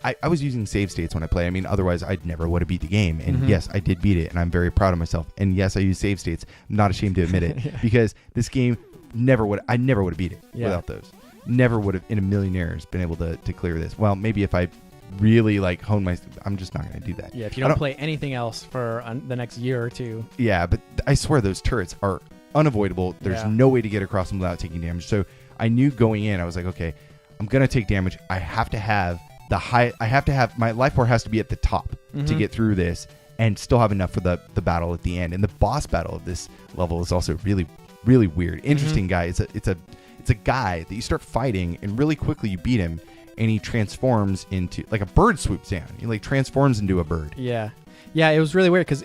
I was using save states when I play. I mean, otherwise I never would have beat the game. And yes, I did beat it, and I'm very proud of myself. And yes, I use save states. I'm not ashamed to admit it because this game I never would have beat it without those. Never would have in a million years been able to clear this. Well, maybe if I really like hone my, I'm just not going to do that. Yeah, if you don't play anything else for the next year or two. Yeah, but I swear those turrets are unavoidable. There's no way to get across them without taking damage. So I knew going in, I was like, okay, I'm going to take damage. I have to have my life bar has to be at the top to get through this and still have enough for the battle at the end. And the boss battle of this level is also really, really weird. Interesting guy. It's a guy that you start fighting, and really quickly you beat him, and he transforms into like a bird swoops down. He like transforms into a bird. Yeah, it was really weird because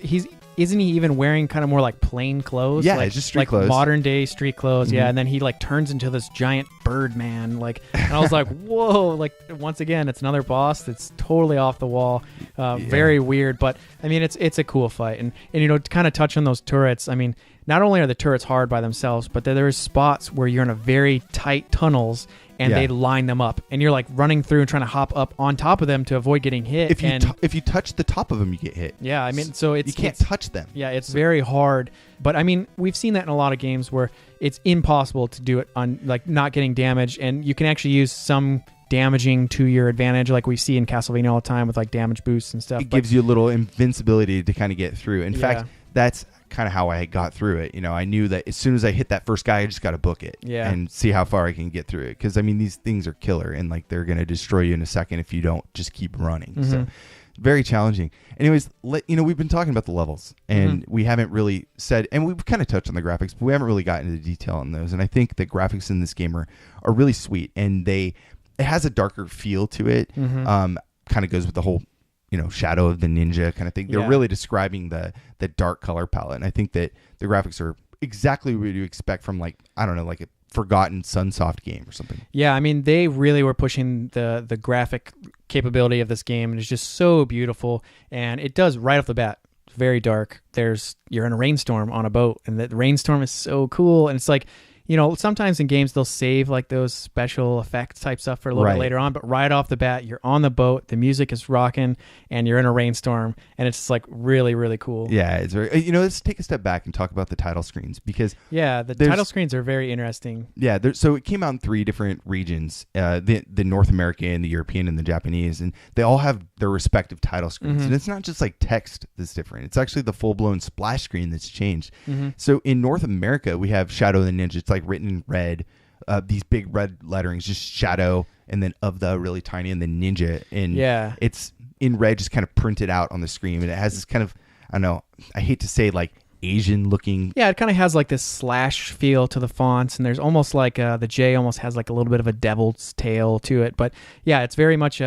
isn't he even wearing kind of more like plain clothes? Yeah, like, just street clothes, modern day street clothes. Yeah, and then he like turns into this giant bird man. Like, and I was like, whoa! Like once again, it's another boss that's totally off the wall. Very weird, but I mean, it's a cool fight, and to kind of touch on those turrets. I mean, not only are the turrets hard by themselves, but there's spots where you're in a very tight tunnels, and they line them up, and you're like running through and trying to hop up on top of them to avoid getting hit. If you touch the top of them, you get hit. Yeah, I mean, so you can't touch them. Yeah, it's very hard. But I mean, we've seen that in a lot of games where it's impossible to do it on like not getting damage, and you can actually use some damaging to your advantage, like we see in Castlevania all the time with like damage boosts and stuff. It gives you a little invincibility to kind of get through. In fact, that's kind of how I got through it. I knew that as soon as I hit that first guy, I just got to book it and see how far I can get through it. Because I mean, these things are killer, and like they're going to destroy you in a second if you don't just keep running. So very challenging. Anyways, we've been talking about the levels, and we haven't really said, and we've kind of touched on the graphics, but we haven't really gotten into detail on those. And I think the graphics in this game are really sweet, and it has a darker feel to it. Kind of goes with the whole Shadow of the Ninja kind of thing. They're really describing the dark color palette. And I think that the graphics are exactly what you expect from like a forgotten Sunsoft game or something. Yeah, I mean, they really were pushing the graphic capability of this game, and it's just so beautiful. And it does right off the bat. It's very dark. You're in a rainstorm on a boat, and the rainstorm is so cool. And it's like, sometimes in games they'll save like those special effects type stuff for a little bit later on, but right off the bat, you're on the boat, the music is rocking, and you're in a rainstorm, and it's just like really, really cool. Yeah, it's very, let's take a step back and talk about the title screens, because the title screens are very interesting. Yeah, so it came out in 3 different regions, the North American, the European, and the Japanese, and they all have their respective title screens. And it's not just like text that's different. It's actually the full-blown splash screen that's changed. So in North America, we have Shadow of the Ninja. It's like written in red, these big red letterings, just Shadow, and then of the really tiny, and then Ninja, and it's in red, just kind of printed out on the screen, and it has this kind of, I don't know, I hate to say like Asian looking. Yeah, it kind of has like this slash feel to the fonts, and there's almost like the J almost has like a little bit of a devil's tail to it, but yeah, it's very much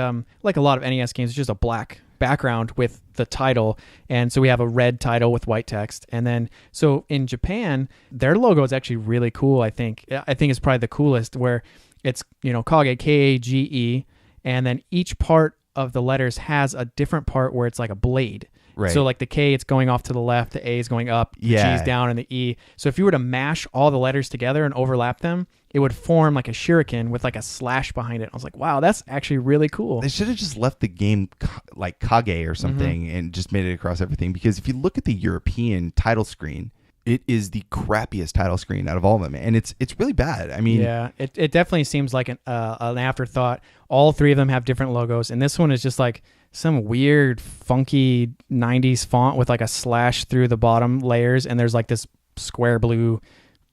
like a lot of NES games. It's just a black background with the title, and so we have a red title with white text. And then so in Japan, their logo is actually really cool. I think it's probably the coolest, where it's KAGE, KAGE, and then each part of the letters has a different part where it's like a blade. Right. So like the K, it's going off to the left, the A is going up, the G is down, and the E. So if you were to mash all the letters together and overlap them, it would form like a shuriken with like a slash behind it. I was like, wow, that's actually really cool. They should have just left the game like KAGE or something and just made it across everything. Because if you look at the European title screen, it is the crappiest title screen out of all of them, and it's really bad. I mean, yeah, it definitely seems like an afterthought. All 3 of them have different logos, and this one is just like some weird, funky 90s font with like a slash through the bottom layers, and there's like this square blue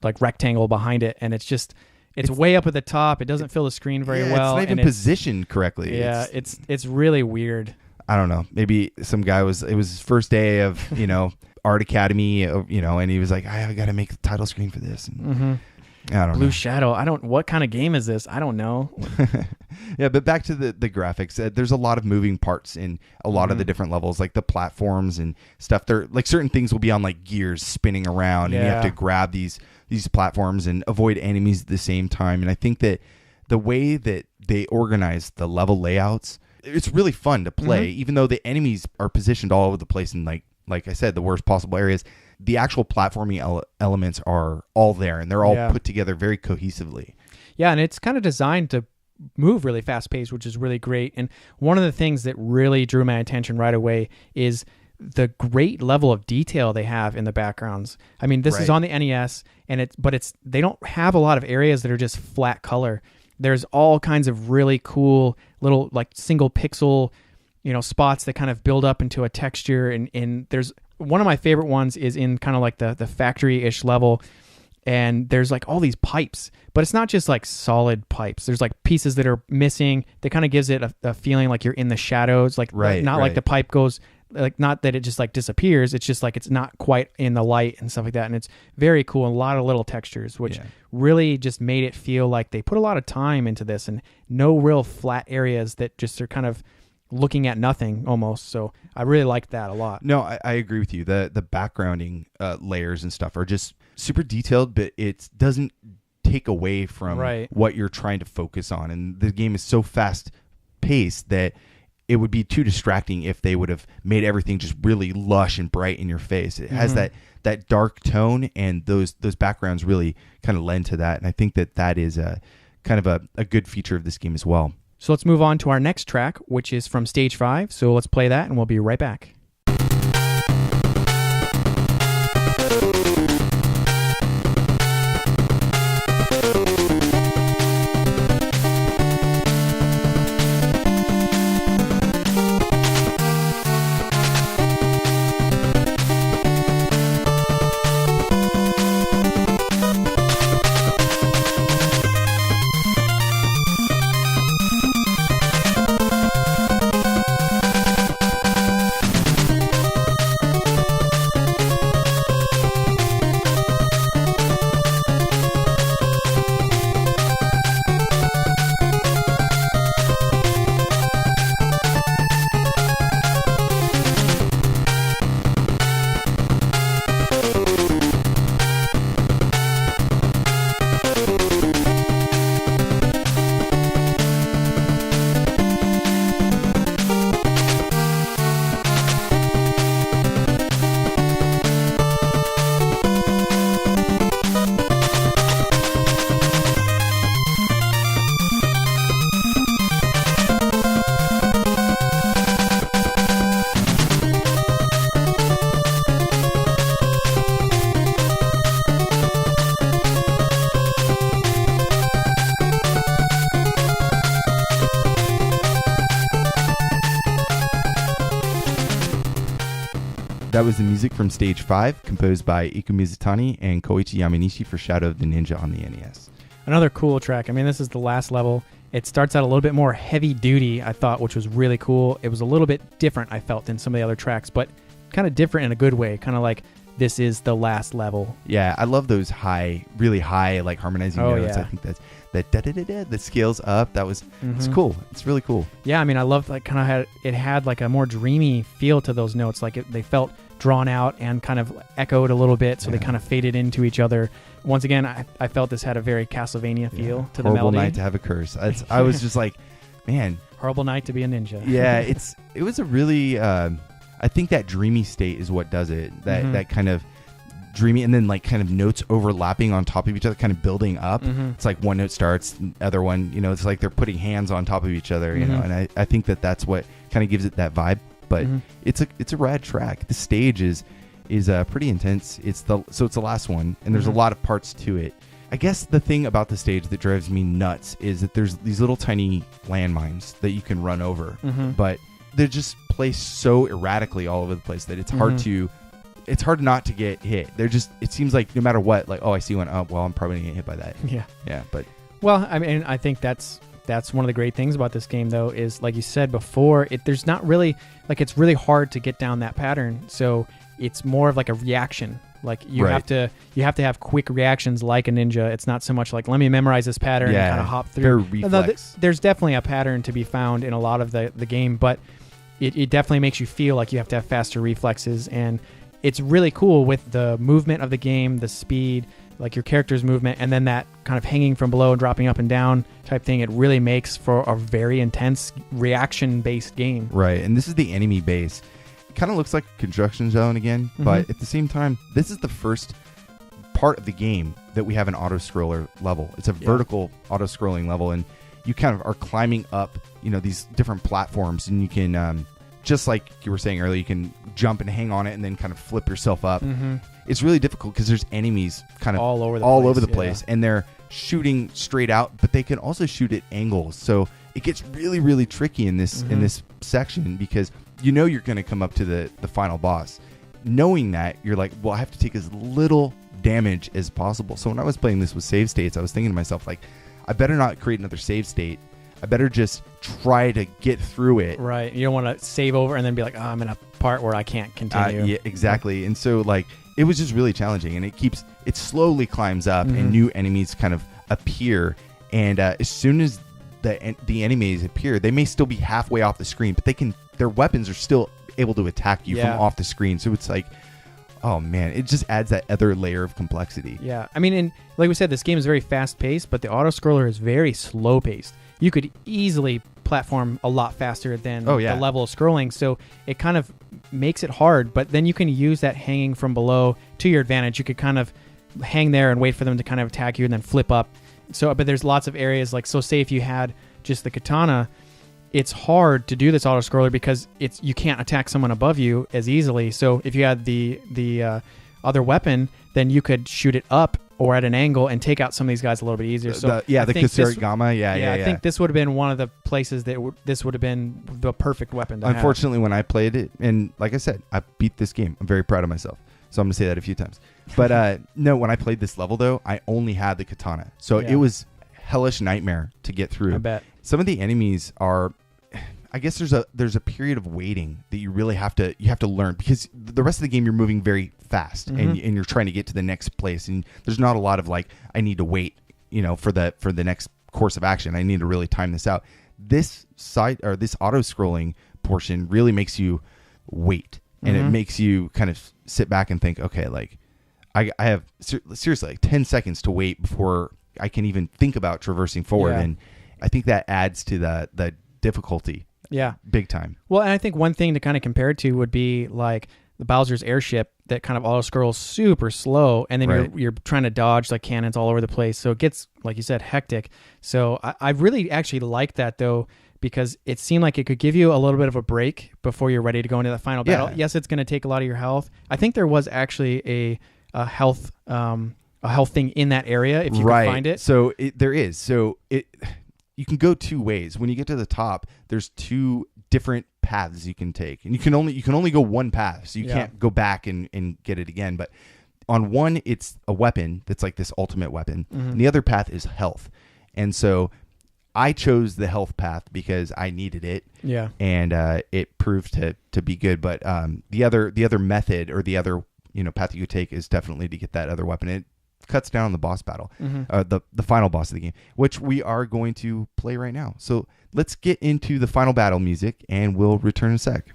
like rectangle behind it, and it's way up at the top. It doesn't fill the screen very well. It's not even positioned correctly. Yeah, it's really weird. I don't know. Maybe some guy it was his first day of, Art Academy, and he was like, I got to make the title screen for this. And I don't Blue know. Shadow. What kind of game is this? I don't know. Yeah, but back to the graphics. There's a lot of moving parts in a lot of the different levels, like the platforms and stuff. There, like certain things will be on like gears spinning around, and you have to grab these platforms and avoid enemies at the same time. And I think that the way that they organize the level layouts, it's really fun to play, even though the enemies are positioned all over the place in like I said, the worst possible areas. The actual platforming elements are all there, and they're all put together very cohesively. Yeah, and it's kind of designed to move really fast paced, which is really great. And one of the things that really drew my attention right away is the great level of detail they have in the backgrounds. I mean, this is on the NES, and they don't have a lot of areas that are just flat color. There's all kinds of really cool little like single pixel, spots that kind of build up into a texture. And there's one of my favorite ones is in kind of like the factory-ish level. And there's like all these pipes, but it's not just like solid pipes. There's like pieces that are missing. That kind of gives it a feeling like you're in the shadows, like like the pipe goes, like not that it just like disappears. It's just like it's not quite in the light and stuff like that. And it's very cool. And a lot of little textures, which really just made it feel like they put a lot of time into this, and no real flat areas that just are kind of looking at nothing almost. So I really liked that a lot. No, I agree with you. The backgrounding layers and stuff are just super detailed, but it doesn't take away from what you're trying to focus on. And the game is so fast paced that it would be too distracting if they would have made everything just really lush and bright in your face. It has that dark tone, and those backgrounds really kind of lend to that. And I think that is a kind of a good feature of this game as well. So let's move on to our next track, which is from Stage 5. So let's play that, and we'll be right back. That was the music from Stage 5, composed by Mizutani and Kouichi Yamanishi for Shadow of the Ninja on the NES. Another cool track. I mean, this is the last level. It starts out a little bit more heavy duty, I thought, which was really cool. It was a little bit different, I felt, than some of the other tracks, but kind of different in a good way. Kind of like this is the last level. Yeah, I love those really high, like harmonizing notes. Yeah. I think that's that da-da-da-da that scales up. That was it's cool. It's really cool. Yeah, I mean, I loved like kind of had like a more dreamy feel to those notes. Like they felt drawn out and kind of echoed a little bit, so they kind of faded into each other. Once again, I felt this had a very Castlevania feel to the melody. Horrible night to have a curse. I was just like, man. Horrible night to be a ninja. Yeah, it was a really, I think that dreamy state is what does it. That kind of dreamy, and then like kind of notes overlapping on top of each other, kind of building up. It's like one note starts, the other one, it's like they're putting hands on top of each other, you know, and I think that's what kind of gives it that vibe. But it's a rad track. The stage is pretty intense. It's the last one, and there's a lot of parts to it. I guess the thing about the stage that drives me nuts is that there's these little tiny landmines that you can run over, but they're just placed so erratically all over the place that it's hard not to get hit. It seems like no matter what, like, oh, I see one. Oh, well, I'm probably gonna get hit by that. Yeah. But well, I mean, I think that's one of the great things about this game, though, is like you said before, there's not really like, it's really hard to get down that pattern. So it's more of like a reaction Like you have to have quick reactions like a ninja. It's not so much like let me memorize this pattern and kind of hop through. Reflex. There's definitely a pattern to be found in a lot of the game, but it definitely makes you feel like you have to have faster reflexes, and it's really cool with the movement of the game, the speed, like your character's movement, and then that kind of hanging from below and dropping up and down type thing. It really makes for a very intense reaction-based game. Right, and this is the enemy base. It kind of looks like a construction zone again, but at the same time, this is the first part of the game that we have an auto-scroller level. It's a vertical auto-scrolling level, and you kind of are climbing up, these different platforms, and you can, just like you were saying earlier, you can jump and hang on it and then kind of flip yourself up. It's really difficult because there's enemies kind of all over the place, and they're shooting straight out, but they can also shoot at angles. So it gets really, really tricky in this section, because you're going to come up to the final boss. Knowing that, you're like, well, I have to take as little damage as possible. So when I was playing this with save states, I was thinking to myself, like, I better not create another save state. I better just try to get through it. Right. You don't want to save over and then be like, oh, I'm in a part where I can't continue. Yeah, exactly. And so, like, it was just really challenging, and it slowly climbs up, and new enemies kind of appear. And as soon as the enemies appear, they may still be halfway off the screen, but their weapons are still able to attack you from off the screen. So it's like, oh man, it just adds that other layer of complexity. Yeah. I mean, and like we said, this game is very fast paced, but the auto scroller is very slow paced. You could easily platform a lot faster than the level of scrolling. So it kind of makes it hard, but then you can use that hanging from below to your advantage. You could kind of hang there and wait for them to kind of attack you and then flip up. So, but there's lots of areas, like, so say if you had just the katana, it's hard to do this auto scroller because you can't attack someone above you as easily. So if you had the other weapon, then you could shoot it up or at an angle and take out some of these guys a little bit easier. So the Kusarigama, I think this would have been one of the places that this would have been the perfect weapon to Unfortunately, when I played it, and like I said, I beat this game. I'm very proud of myself. So I'm going to say that a few times. But no, when I played this level, though, I only had the katana. So it was hellish nightmare to get through. I bet. Some of the enemies are... I guess there's a period of waiting that you really have to learn, because the rest of the game you're moving very fast and you're trying to get to the next place, and there's not a lot of like, I need to wait, for the next course of action. I need to really time this out. This this auto scrolling portion really makes you wait, and it makes you kind of sit back and think, okay, like I have seriously like 10 seconds to wait before I can even think about traversing forward, and I think that adds to the difficulty. Yeah. Big time. Well, and I think one thing to kind of compare it to would be like the Bowser's airship that kind of auto scrolls super slow, and then you're trying to dodge like cannons all over the place. So it gets, like you said, hectic. So I really actually like that, though, because it seemed like it could give you a little bit of a break before you're ready to go into the final battle. Yeah. Yes, it's going to take a lot of your health. I think there was actually a health thing in that area if you could find it. So there is. So you can go two ways. When you get to the top, there's two different paths you can take, and you can only go one path, so you can't go back and get it again. But on one, it's a weapon that's like this ultimate weapon, and the other path is health. And so I chose the health path because I needed it, and it proved to be good. But the other method, or the other path you could take, is definitely to get that other weapon. It cuts down on the boss battle, the final boss of the game, which we are going to play right now. So let's get into the final battle music, and we'll return in a sec.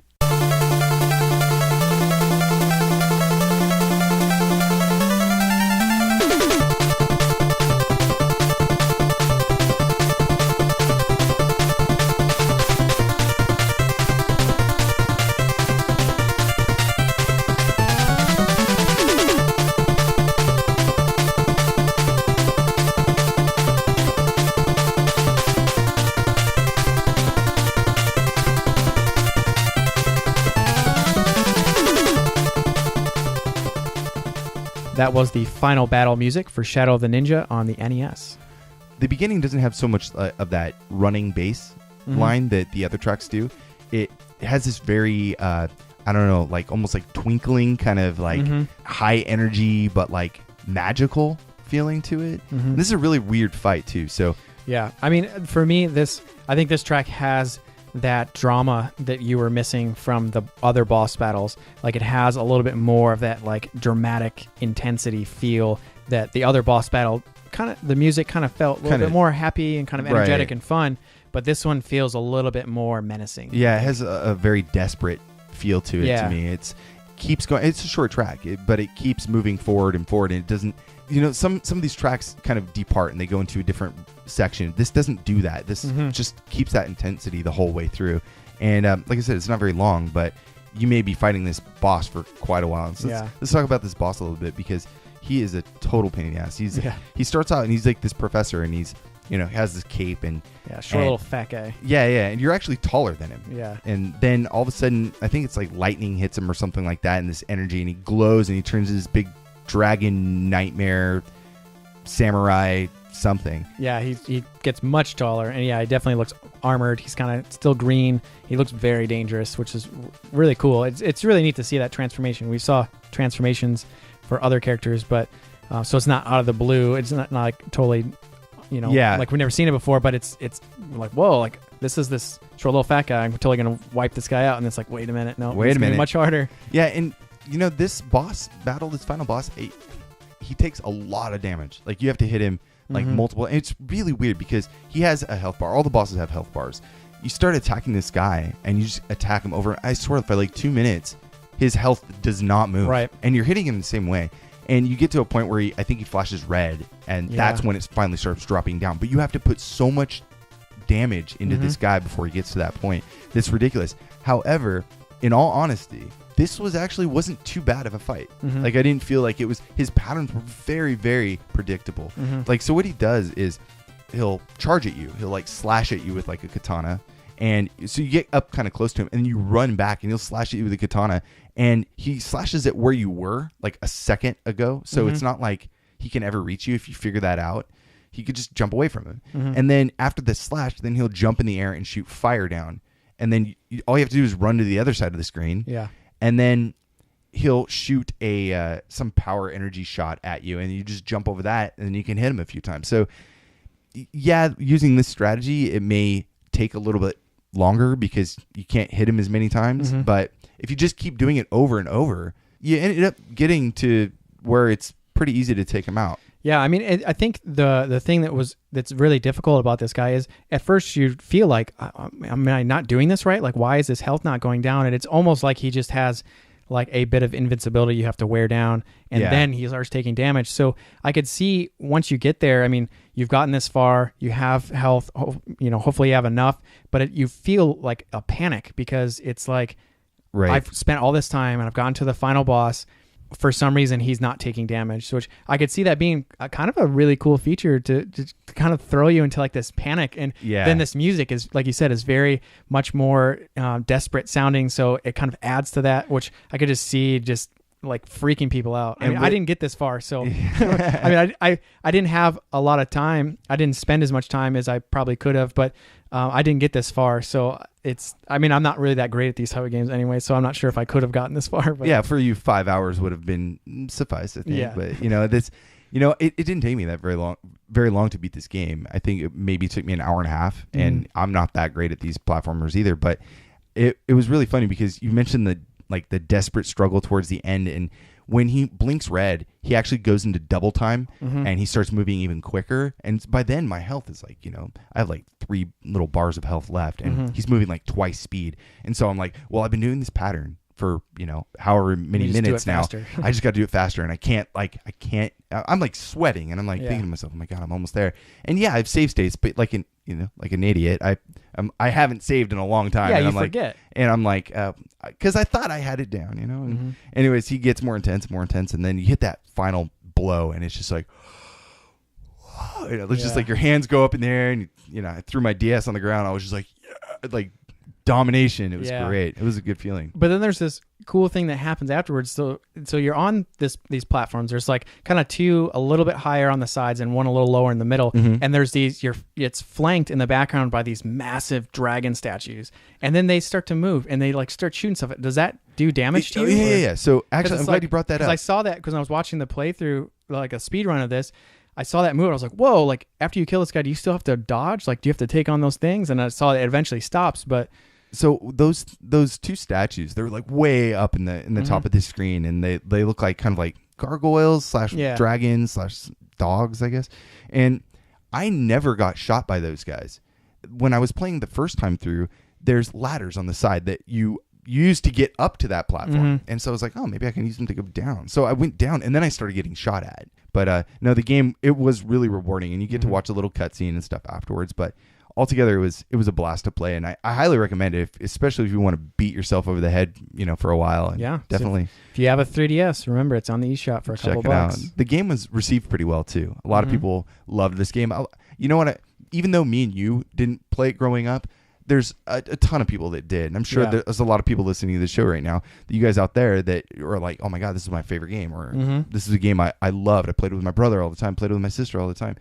That was the final battle music for Shadow of the Ninja on the NES. The beginning doesn't have so much of that running bass line that the other tracks do. It has this very, I don't know, like almost like twinkling kind of like high energy, but like magical feeling to it. This is a really weird fight too. So yeah, I mean, for me, I think this track has that drama that you were missing from the other boss battles. Like, it has a little bit more of that like dramatic intensity feel that the other boss battle the music kind of felt a little bit more happy and kind of energetic and fun, but this one feels a little bit more menacing. Yeah, it has a very desperate feel to it to me. It's keeps going. It's a short track, but it keeps moving forward and forward, and it doesn't. Some of these tracks kind of depart and they go into a different section. This doesn't do that. This just keeps that intensity the whole way through. And like I said, it's not very long, but you may be fighting this boss for quite a while. So let's talk about this boss a little bit, because he is a total pain in the ass. He starts out and he's like this professor, and he's has this cape and short little fat guy. And you're actually taller than him. And then all of a sudden, I think it's like lightning hits him or something like that, and this energy, and he glows and he turns into this big dragon nightmare samurai something. He gets much taller, and he definitely looks armored. He's kind of still green. He looks very dangerous, which is really cool. It's really neat to see that transformation. We saw transformations for other characters, but so it's not out of the blue. It's not like totally, like we've never seen it before, but it's like, whoa, like this is this short little fat guy. I'm totally gonna wipe this guy out, and it's like, wait a minute, no, wait a minute, much harder. And this boss battle, this final boss, he takes a lot of damage. Like, you have to hit him like multiple. And it's really weird because he has a health bar. All the bosses have health bars. You start attacking this guy, and you just attack him over. I swear, for like 2 minutes, his health does not move. Right. And you're hitting him the same way. And you get to a point where I think he flashes red, and that's when it finally starts dropping down. But you have to put so much damage into this guy before he gets to that point. That's ridiculous. However, in all honesty, this wasn't too bad of a fight. Like, I didn't feel like it was. His patterns were very, very predictable. Like, so what he does is he'll charge at you. He'll like slash at you with like a katana. And so you get up kind of close to him, and you run back, and he'll slash at you with a katana. And he slashes at where you were like a second ago. So it's not like he can ever reach you if you figure that out. He could just jump away from him. And then after the slash, then he'll jump in the air and shoot fire down. And then all you have to do is run to the other side of the screen. And then he'll shoot some power energy shot at you, and you just jump over that, and then you can hit him a few times. So using this strategy, it may take a little bit longer because you can't hit him as many times. But if you just keep doing it over and over, you ended up getting to where it's pretty easy to take him out. Yeah, I mean, I think the thing that's really difficult about this guy is at first you feel like, am I not doing this right? Like, why is his health not going down? And it's almost like he just has like a bit of invincibility you have to wear down, and then he starts taking damage. So I could see once you get there, I mean, you've gotten this far, you have health, hopefully you have enough, but you feel like a panic because it's like, I've spent all this time and I've gotten to the final boss. For some reason, he's not taking damage, which I could see that being kind of a really cool feature to kind of throw you into like this panic. And then this music is, like you said, is very much more desperate sounding. So it kind of adds to that, which I could just see just like freaking people out. I mean, I didn't get this far. So, I mean, I didn't have a lot of time. I didn't spend as much time as I probably could have, but I didn't get this far. So I'm not really that great at these type of games anyway, so I'm not sure if I could have gotten this far. But for you, 5 hours would have been suffice, I think. But it didn't take me that very long to beat this game. I think it maybe took me an hour and a half, and I'm not that great at these platformers either. But it was really funny because you mentioned the desperate struggle towards the end, and when he blinks red, he actually goes into double time, and he starts moving even quicker. And by then, my health is like, I have like 3 little bars of health left, and he's moving like twice speed. And so I'm like, well, I've been doing this pattern for, however many minutes now. I just got to do it faster. And I can't, I'm like sweating, and I'm like thinking to myself, oh my God, I'm almost there. And I've saved states, but like an idiot, I haven't saved in a long time. Yeah, and you I'm forget. And I'm like, because I thought I had it down, And anyways, he gets more intense, and then you hit that final blow, and it's just like, it's just like your hands go up in the air, and I threw my DS on the ground. I was just like, like domination. It was great. It was a good feeling. But then there's this cool thing that happens afterwards. So you're on these platforms. There's like kind of 2 a little bit higher on the sides and 1 a little lower in the middle. And there's it's flanked in the background by these massive dragon statues. And then they start to move, and they like start shooting stuff. Does that do damage to you? Yeah. So actually, I'm glad you brought that up. I saw that because I was watching the playthrough, like a speed run of this. I saw that move. I was like, whoa, like after you kill this guy, do you still have to dodge? Like, do you have to take on those things? And I saw it eventually stops, but. So those two statues, they're like way up in the top of the screen, and they look like kind of like gargoyles / dragons / dogs, I guess. And I never got shot by those guys. When I was playing the first time through, there's ladders on the side that you use to get up to that platform. And so I was like, oh, maybe I can use them to go down. So I went down, and then I started getting shot at. But no, the game, it was really rewarding, and you get to watch a little cutscene and stuff afterwards. But altogether, it was a blast to play, and I highly recommend it, especially if you want to beat yourself over the head, for a while. And definitely. So if you have a 3DS, remember it's on the eShop for a couple bucks. Out. The game was received pretty well too. A lot of people loved this game. You know what? Even though me and you didn't play it growing up, there's a ton of people that did. And I'm sure there's a lot of people listening to the show right now, you guys out there that are like, oh my God, this is my favorite game, or this is a game I loved. I played it with my brother all the time, played it with my sister all the time.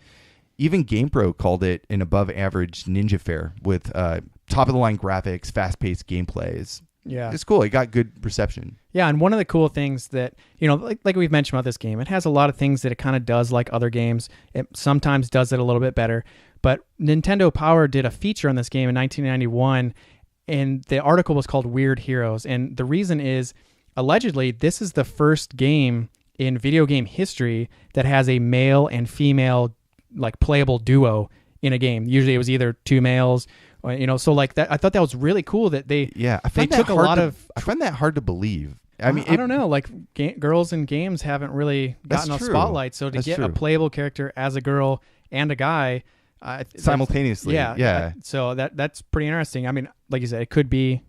Even GamePro called it an above-average ninja fare with top-of-the-line graphics, fast-paced gameplays. Yeah, it's cool. It got good reception. Yeah, and one of the cool things that, like we've mentioned about this game, it has a lot of things that it kind of does like other games. It sometimes does it a little bit better. But Nintendo Power did a feature on this game in 1991, and the article was called Weird Heroes. And the reason is, allegedly, this is the first game in video game history that has a male and female like playable duo in a game. Usually it was either two males, or, so like that. I thought that was really cool that they took a lot of. I find that hard to believe. I mean, I don't know. Like girls in games haven't really gotten a spotlight. So to get a playable character as a girl and a guy simultaneously, so that's pretty interesting. I mean, like you said, it could be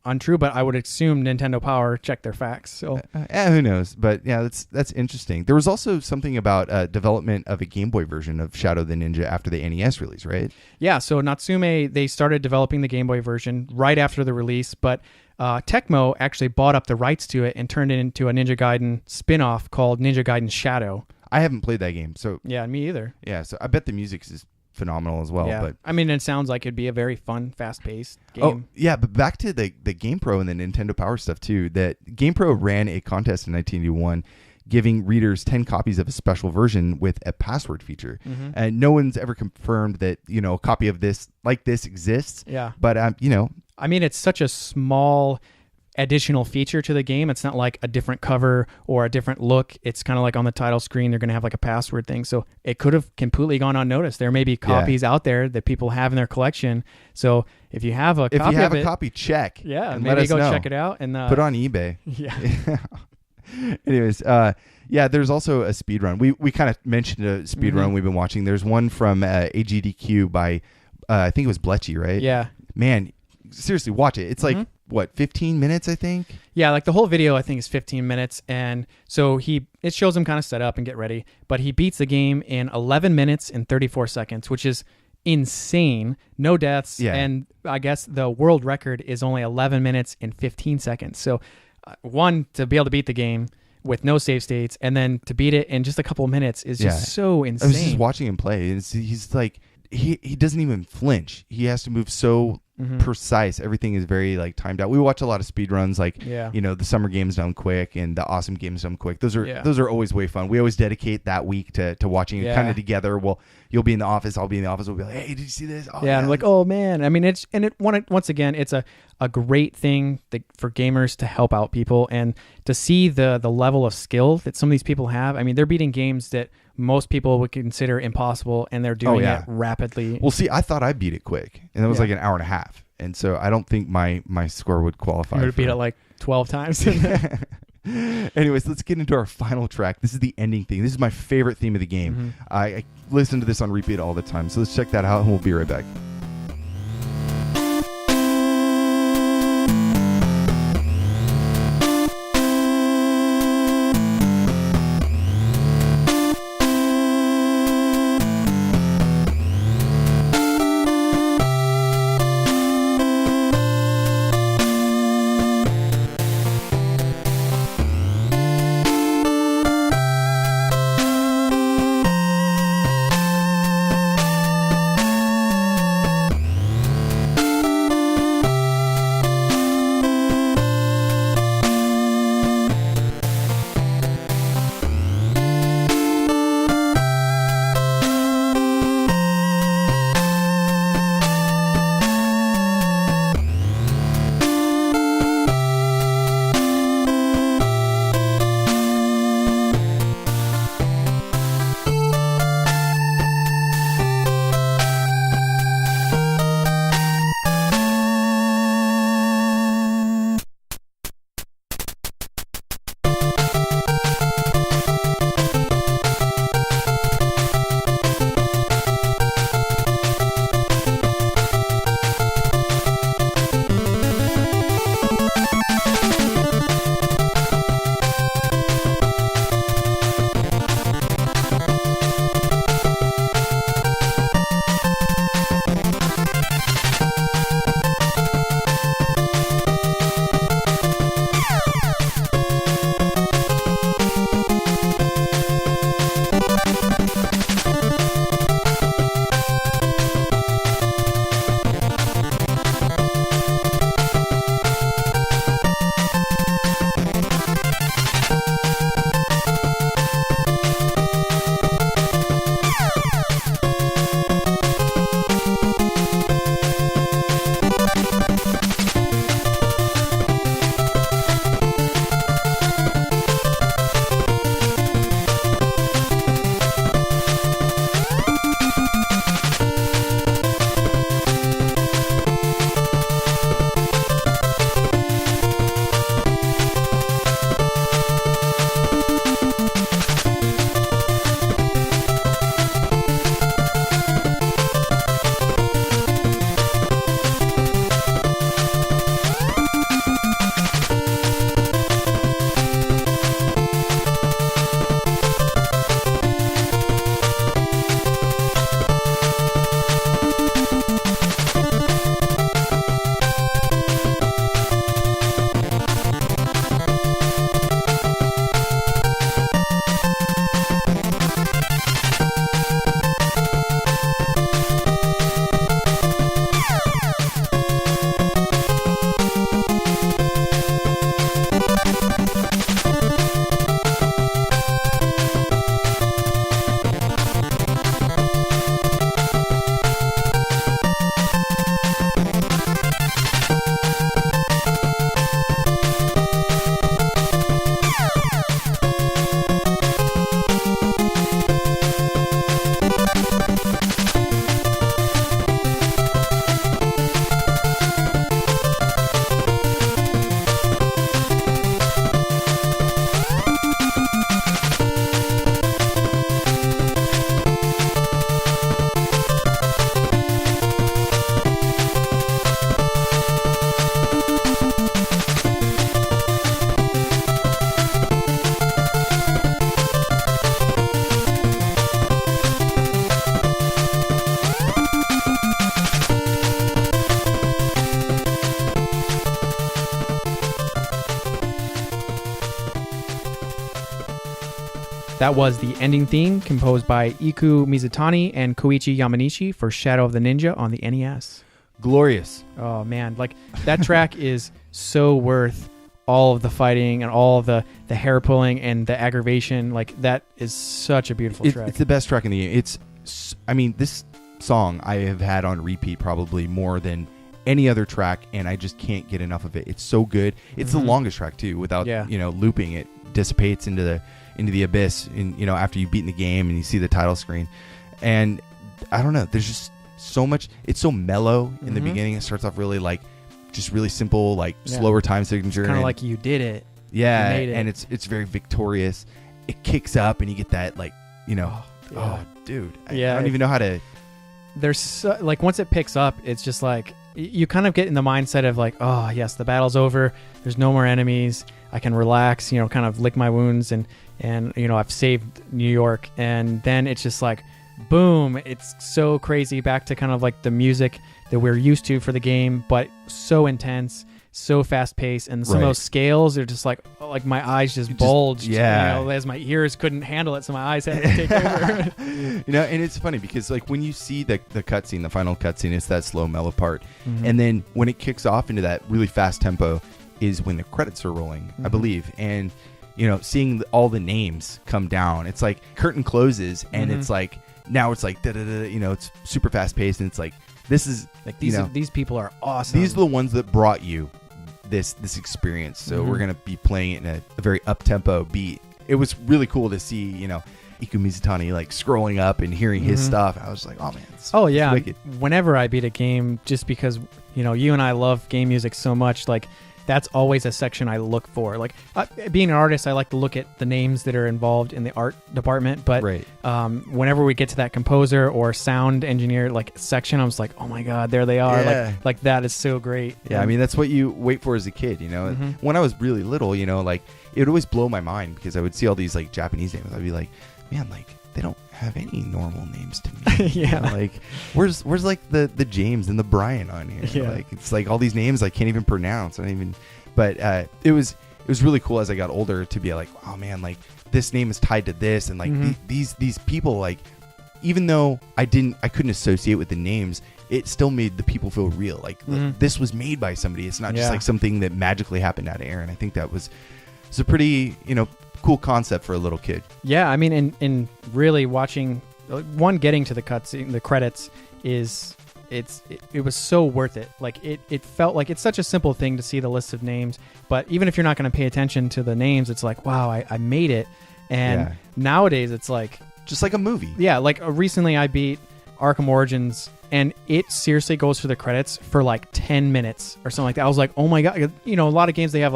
untrue, but I would assume Nintendo Power checked their facts. So who knows? But yeah, that's interesting. There was also something about development of a Game Boy version of Shadow the Ninja after the NES release, right? Yeah, so Natsume, they started developing the Game Boy version right after the release, but Tecmo actually bought up the rights to it and turned it into a Ninja Gaiden spin-off called Ninja Gaiden Shadow. I haven't played that game, so yeah, me either. Yeah, so I bet the music is phenomenal as well. Yeah. But I mean, it sounds like it'd be a very fun, fast-paced game. Oh yeah, but back to the GamePro and the Nintendo Power stuff too. That GamePro ran a contest in 1981, giving readers 10 copies of a special version with a password feature. And no one's ever confirmed that a copy of this exists. Yeah, but I mean, it's such a small additional feature to the game. It's not like a different cover or a different look. It's kind of like on the title screen, they're going to have like a password thing. So it could have completely gone unnoticed. There may be copies out there that people have in their collection. So if you have a copy, check. Yeah, and maybe go check it out and put it on eBay. Yeah. Anyways, there's also a speed run. We kind of mentioned a speed run we've been watching. There's one from AGDQ by I think it was Bletchy, right? Yeah. Man, seriously, watch it. It's like 15 minutes, I think? Yeah, like the whole video I think is 15 minutes, and so it shows him kind of set up and get ready, but he beats the game in 11 minutes and 34 seconds, which is insane. No deaths, and I guess the world record is only 11 minutes and 15 seconds. So one, to be able to beat the game with no save states, and then to beat it in just a couple of minutes is just so insane. I was just watching him play. He's like, he doesn't even flinch. He has to move so precise. Everything is very like timed out. We watch a lot of speed runs, like the Summer Games Done Quick and the Awesome Games Done Quick. Those are always way fun. We always dedicate that week to watching it kind of together. You'll be in the office, I'll be in the office. We'll be like, hey, did you see this? Oh, yeah, and I'm like, oh man. I mean, once again, it's a great thing for gamers to help out people and to see the level of skill that some of these people have. I mean, they're beating games that most people would consider impossible, and they're doing it rapidly. Well, see, I thought I beat it quick, and it was like an hour and a half, and so I don't think my score would qualify. You would beat it like 12 times. Anyways, let's get into our final track. This is the ending theme. This is my favorite theme of the game. I listen to this on repeat all the time, so let's check that out, and we'll be right back. That was the ending theme composed by Iku Mizutani and Kouichi Yamanishi for Shadow of the Ninja on the NES. Glorious. Oh man, like that track is so worth all of the fighting and all of the hair pulling and the aggravation. Like that is such a beautiful track. It's the best track in the game. This song I have had on repeat probably more than any other track, and I just can't get enough of it. It's so good. It's the longest track too. Without looping, it dissipates into the abyss. And after you've beaten the game and you see the title screen, and I don't know. There's just so much. It's so mellow in the beginning. It starts off really just really simple, slower time signature. Kind of like you did it. Yeah, you made it. And it's very victorious. It kicks up, and you get that dude. I don't even know how to. There's once it picks up, it's just like you kind of get in the mindset of like, oh yes, the battle's over. There's no more enemies. I can relax. Kind of lick my wounds, and I've saved New York. And then it's just like, boom! It's so crazy. Back to kind of like the music that we're used to for the game, but so intense, so fast paced, and some of those scales are just like my eyes just bulged. As my ears couldn't handle it, so my eyes had to take over. And it's funny because when you see the cutscene, the final cutscene, it's that slow mellow part, and then when it kicks off into that really fast tempo is when the credits are rolling, I believe, and seeing all the names come down, it's like curtain closes, and it's like now it's like it's super fast paced, and it's like. This is like these people are awesome. These are the ones that brought you this experience. So we're gonna be playing it in a very up tempo beat. It was really cool to see Iku Mizutani scrolling up and hearing his stuff. I was like, oh man, it's wicked. Whenever I beat a game, just because you and I love game music so much, that's always a section I look for. Being an artist, I like to look at the names that are involved in the art department. But whenever we get to that composer or sound engineer section, I was like, oh my God, there they are. Yeah. Like that is so great. Yeah, I mean, that's what you wait for as a kid, When I was really little, it would always blow my mind because I would see all these Japanese names. I'd be like, man, they don't have any normal names to me. Yeah. Where's the James and the Brian on here? Yeah. It's all these names I can't even pronounce. But it was really cool as I got older to be like, oh man, this name is tied to this, and these people, even though I couldn't associate with the names, it still made the people feel real. This was made by somebody. It's not just something that magically happened out of air. And I think it's a pretty cool concept for a little kid. Yeah, I mean, in really watching getting to the cutscene, the credits it was so worth it. It felt like it's such a simple thing to see the list of names, but even if you're not going to pay attention to the names, it's like, wow, I made it. And nowadays it's just like a movie. Yeah, recently I beat Arkham Origins, and it seriously goes through the credits for 10 minutes or something like that. I was like, oh my God, a lot of games they have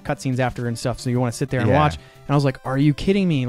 cutscenes after and stuff, so you want to sit there and watch. And I was like, are you kidding me?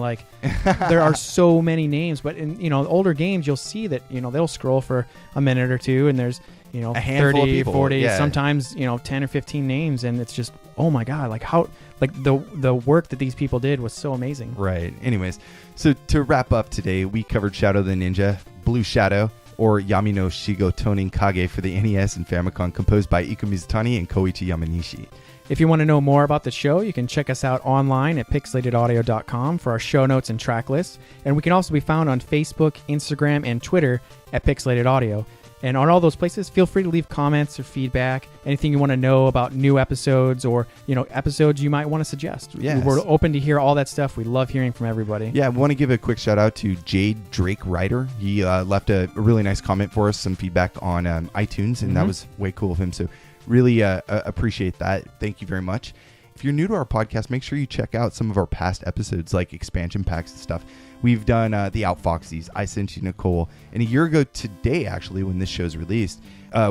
There are so many names. But in older games, you'll see that they'll scroll for a minute or two, and there's a handful 30 of people, 40 sometimes 10 or 15 names, and it's just, oh my God, how the work that these people did was so amazing. Right. Anyways, so to wrap up today, we covered Shadow the Ninja, Blue Shadow, or Yamino Shigotonin Kage for the NES and Famicom, composed by Iku Mizutani and Koichi Yamanishi. If you want to know more about the show, you can check us out online at pixelatedaudio.com for our show notes and track lists. And we can also be found on Facebook, Instagram, and Twitter at Pixelated Audio. And on all those places, feel free to leave comments or feedback, anything you want to know about new episodes or, episodes you might want to suggest. Yes. We're open to hear all that stuff. We love hearing from everybody. Yeah, we want to give a quick shout out to Jade Drake Ryder. He left a really nice comment for us, some feedback on iTunes, and that was way cool of him. So really appreciate that. Thank you very much. If you're new to our podcast, make sure you check out some of our past episodes, like expansion packs and stuff. We've done the Outfoxies, I Sent You Nicole, and a year ago today, actually, when this show's released,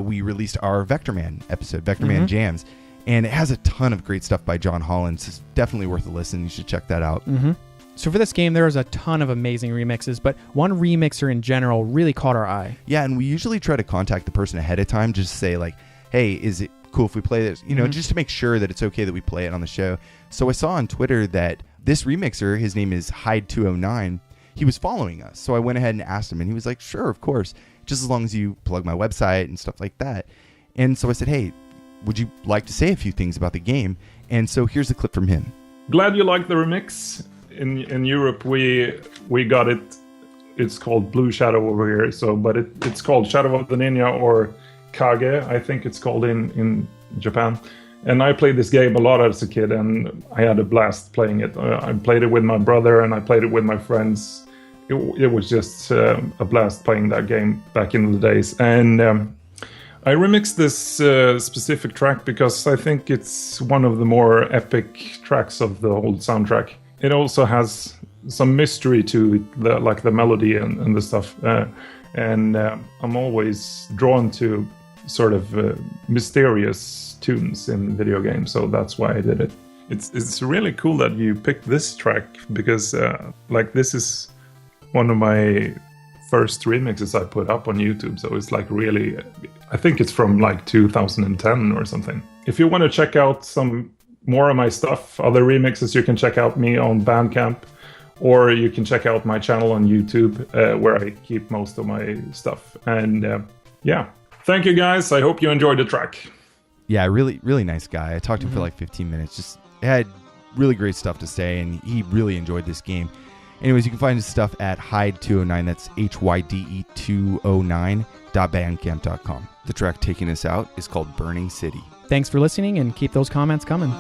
we released our Vector Man episode, Vector Man Jams, and it has a ton of great stuff by John Holland. So it's definitely worth a listen. You should check that out. So for this game, there was a ton of amazing remixes, but one remixer in general really caught our eye. Yeah, and we usually try to contact the person ahead of time, just say hey, is it cool if we play this? Just to make sure that it's okay that we play it on the show. So I saw on Twitter that this remixer, his name is Hyde209, he was following us. So I went ahead and asked him, and he was like, sure, of course, just as long as you plug my website and stuff like that. And so I said, hey, would you like to say a few things about the game? And so here's a clip from him. Glad you liked the remix. in Europe we got it. It's called Blue Shadow over here. So, but it's called Shadow of the Ninja, or KAGE, I think it's called in Japan. And I played this game a lot as a kid, and I had a blast playing it. I played it with my brother, and I played it with my friends. It was just a blast playing that game back in the days. And I remixed this specific track because I think it's one of the more epic tracks of the whole soundtrack. It also has some mystery to it, the melody and the stuff. And I'm always drawn to sort of mysterious tunes in video games, so that's why I did it. It's really cool that you picked this track, because this is one of my first remixes I put up on YouTube, so it's really, I think it's from 2010 or something. If you want to check out some more of my stuff, other remixes, you can check out me on Bandcamp, or you can check out my channel on YouTube, where I keep most of my stuff. And yeah, thank you guys. I hope you enjoyed the track. Yeah, really, really nice guy. I talked to him for 15 minutes. Just had really great stuff to say, and he really enjoyed this game. Anyways, you can find his stuff at Hyde209. That's HYDE209.bandcamp.com. The track taking us out is called Burning City. Thanks for listening, and keep those comments coming.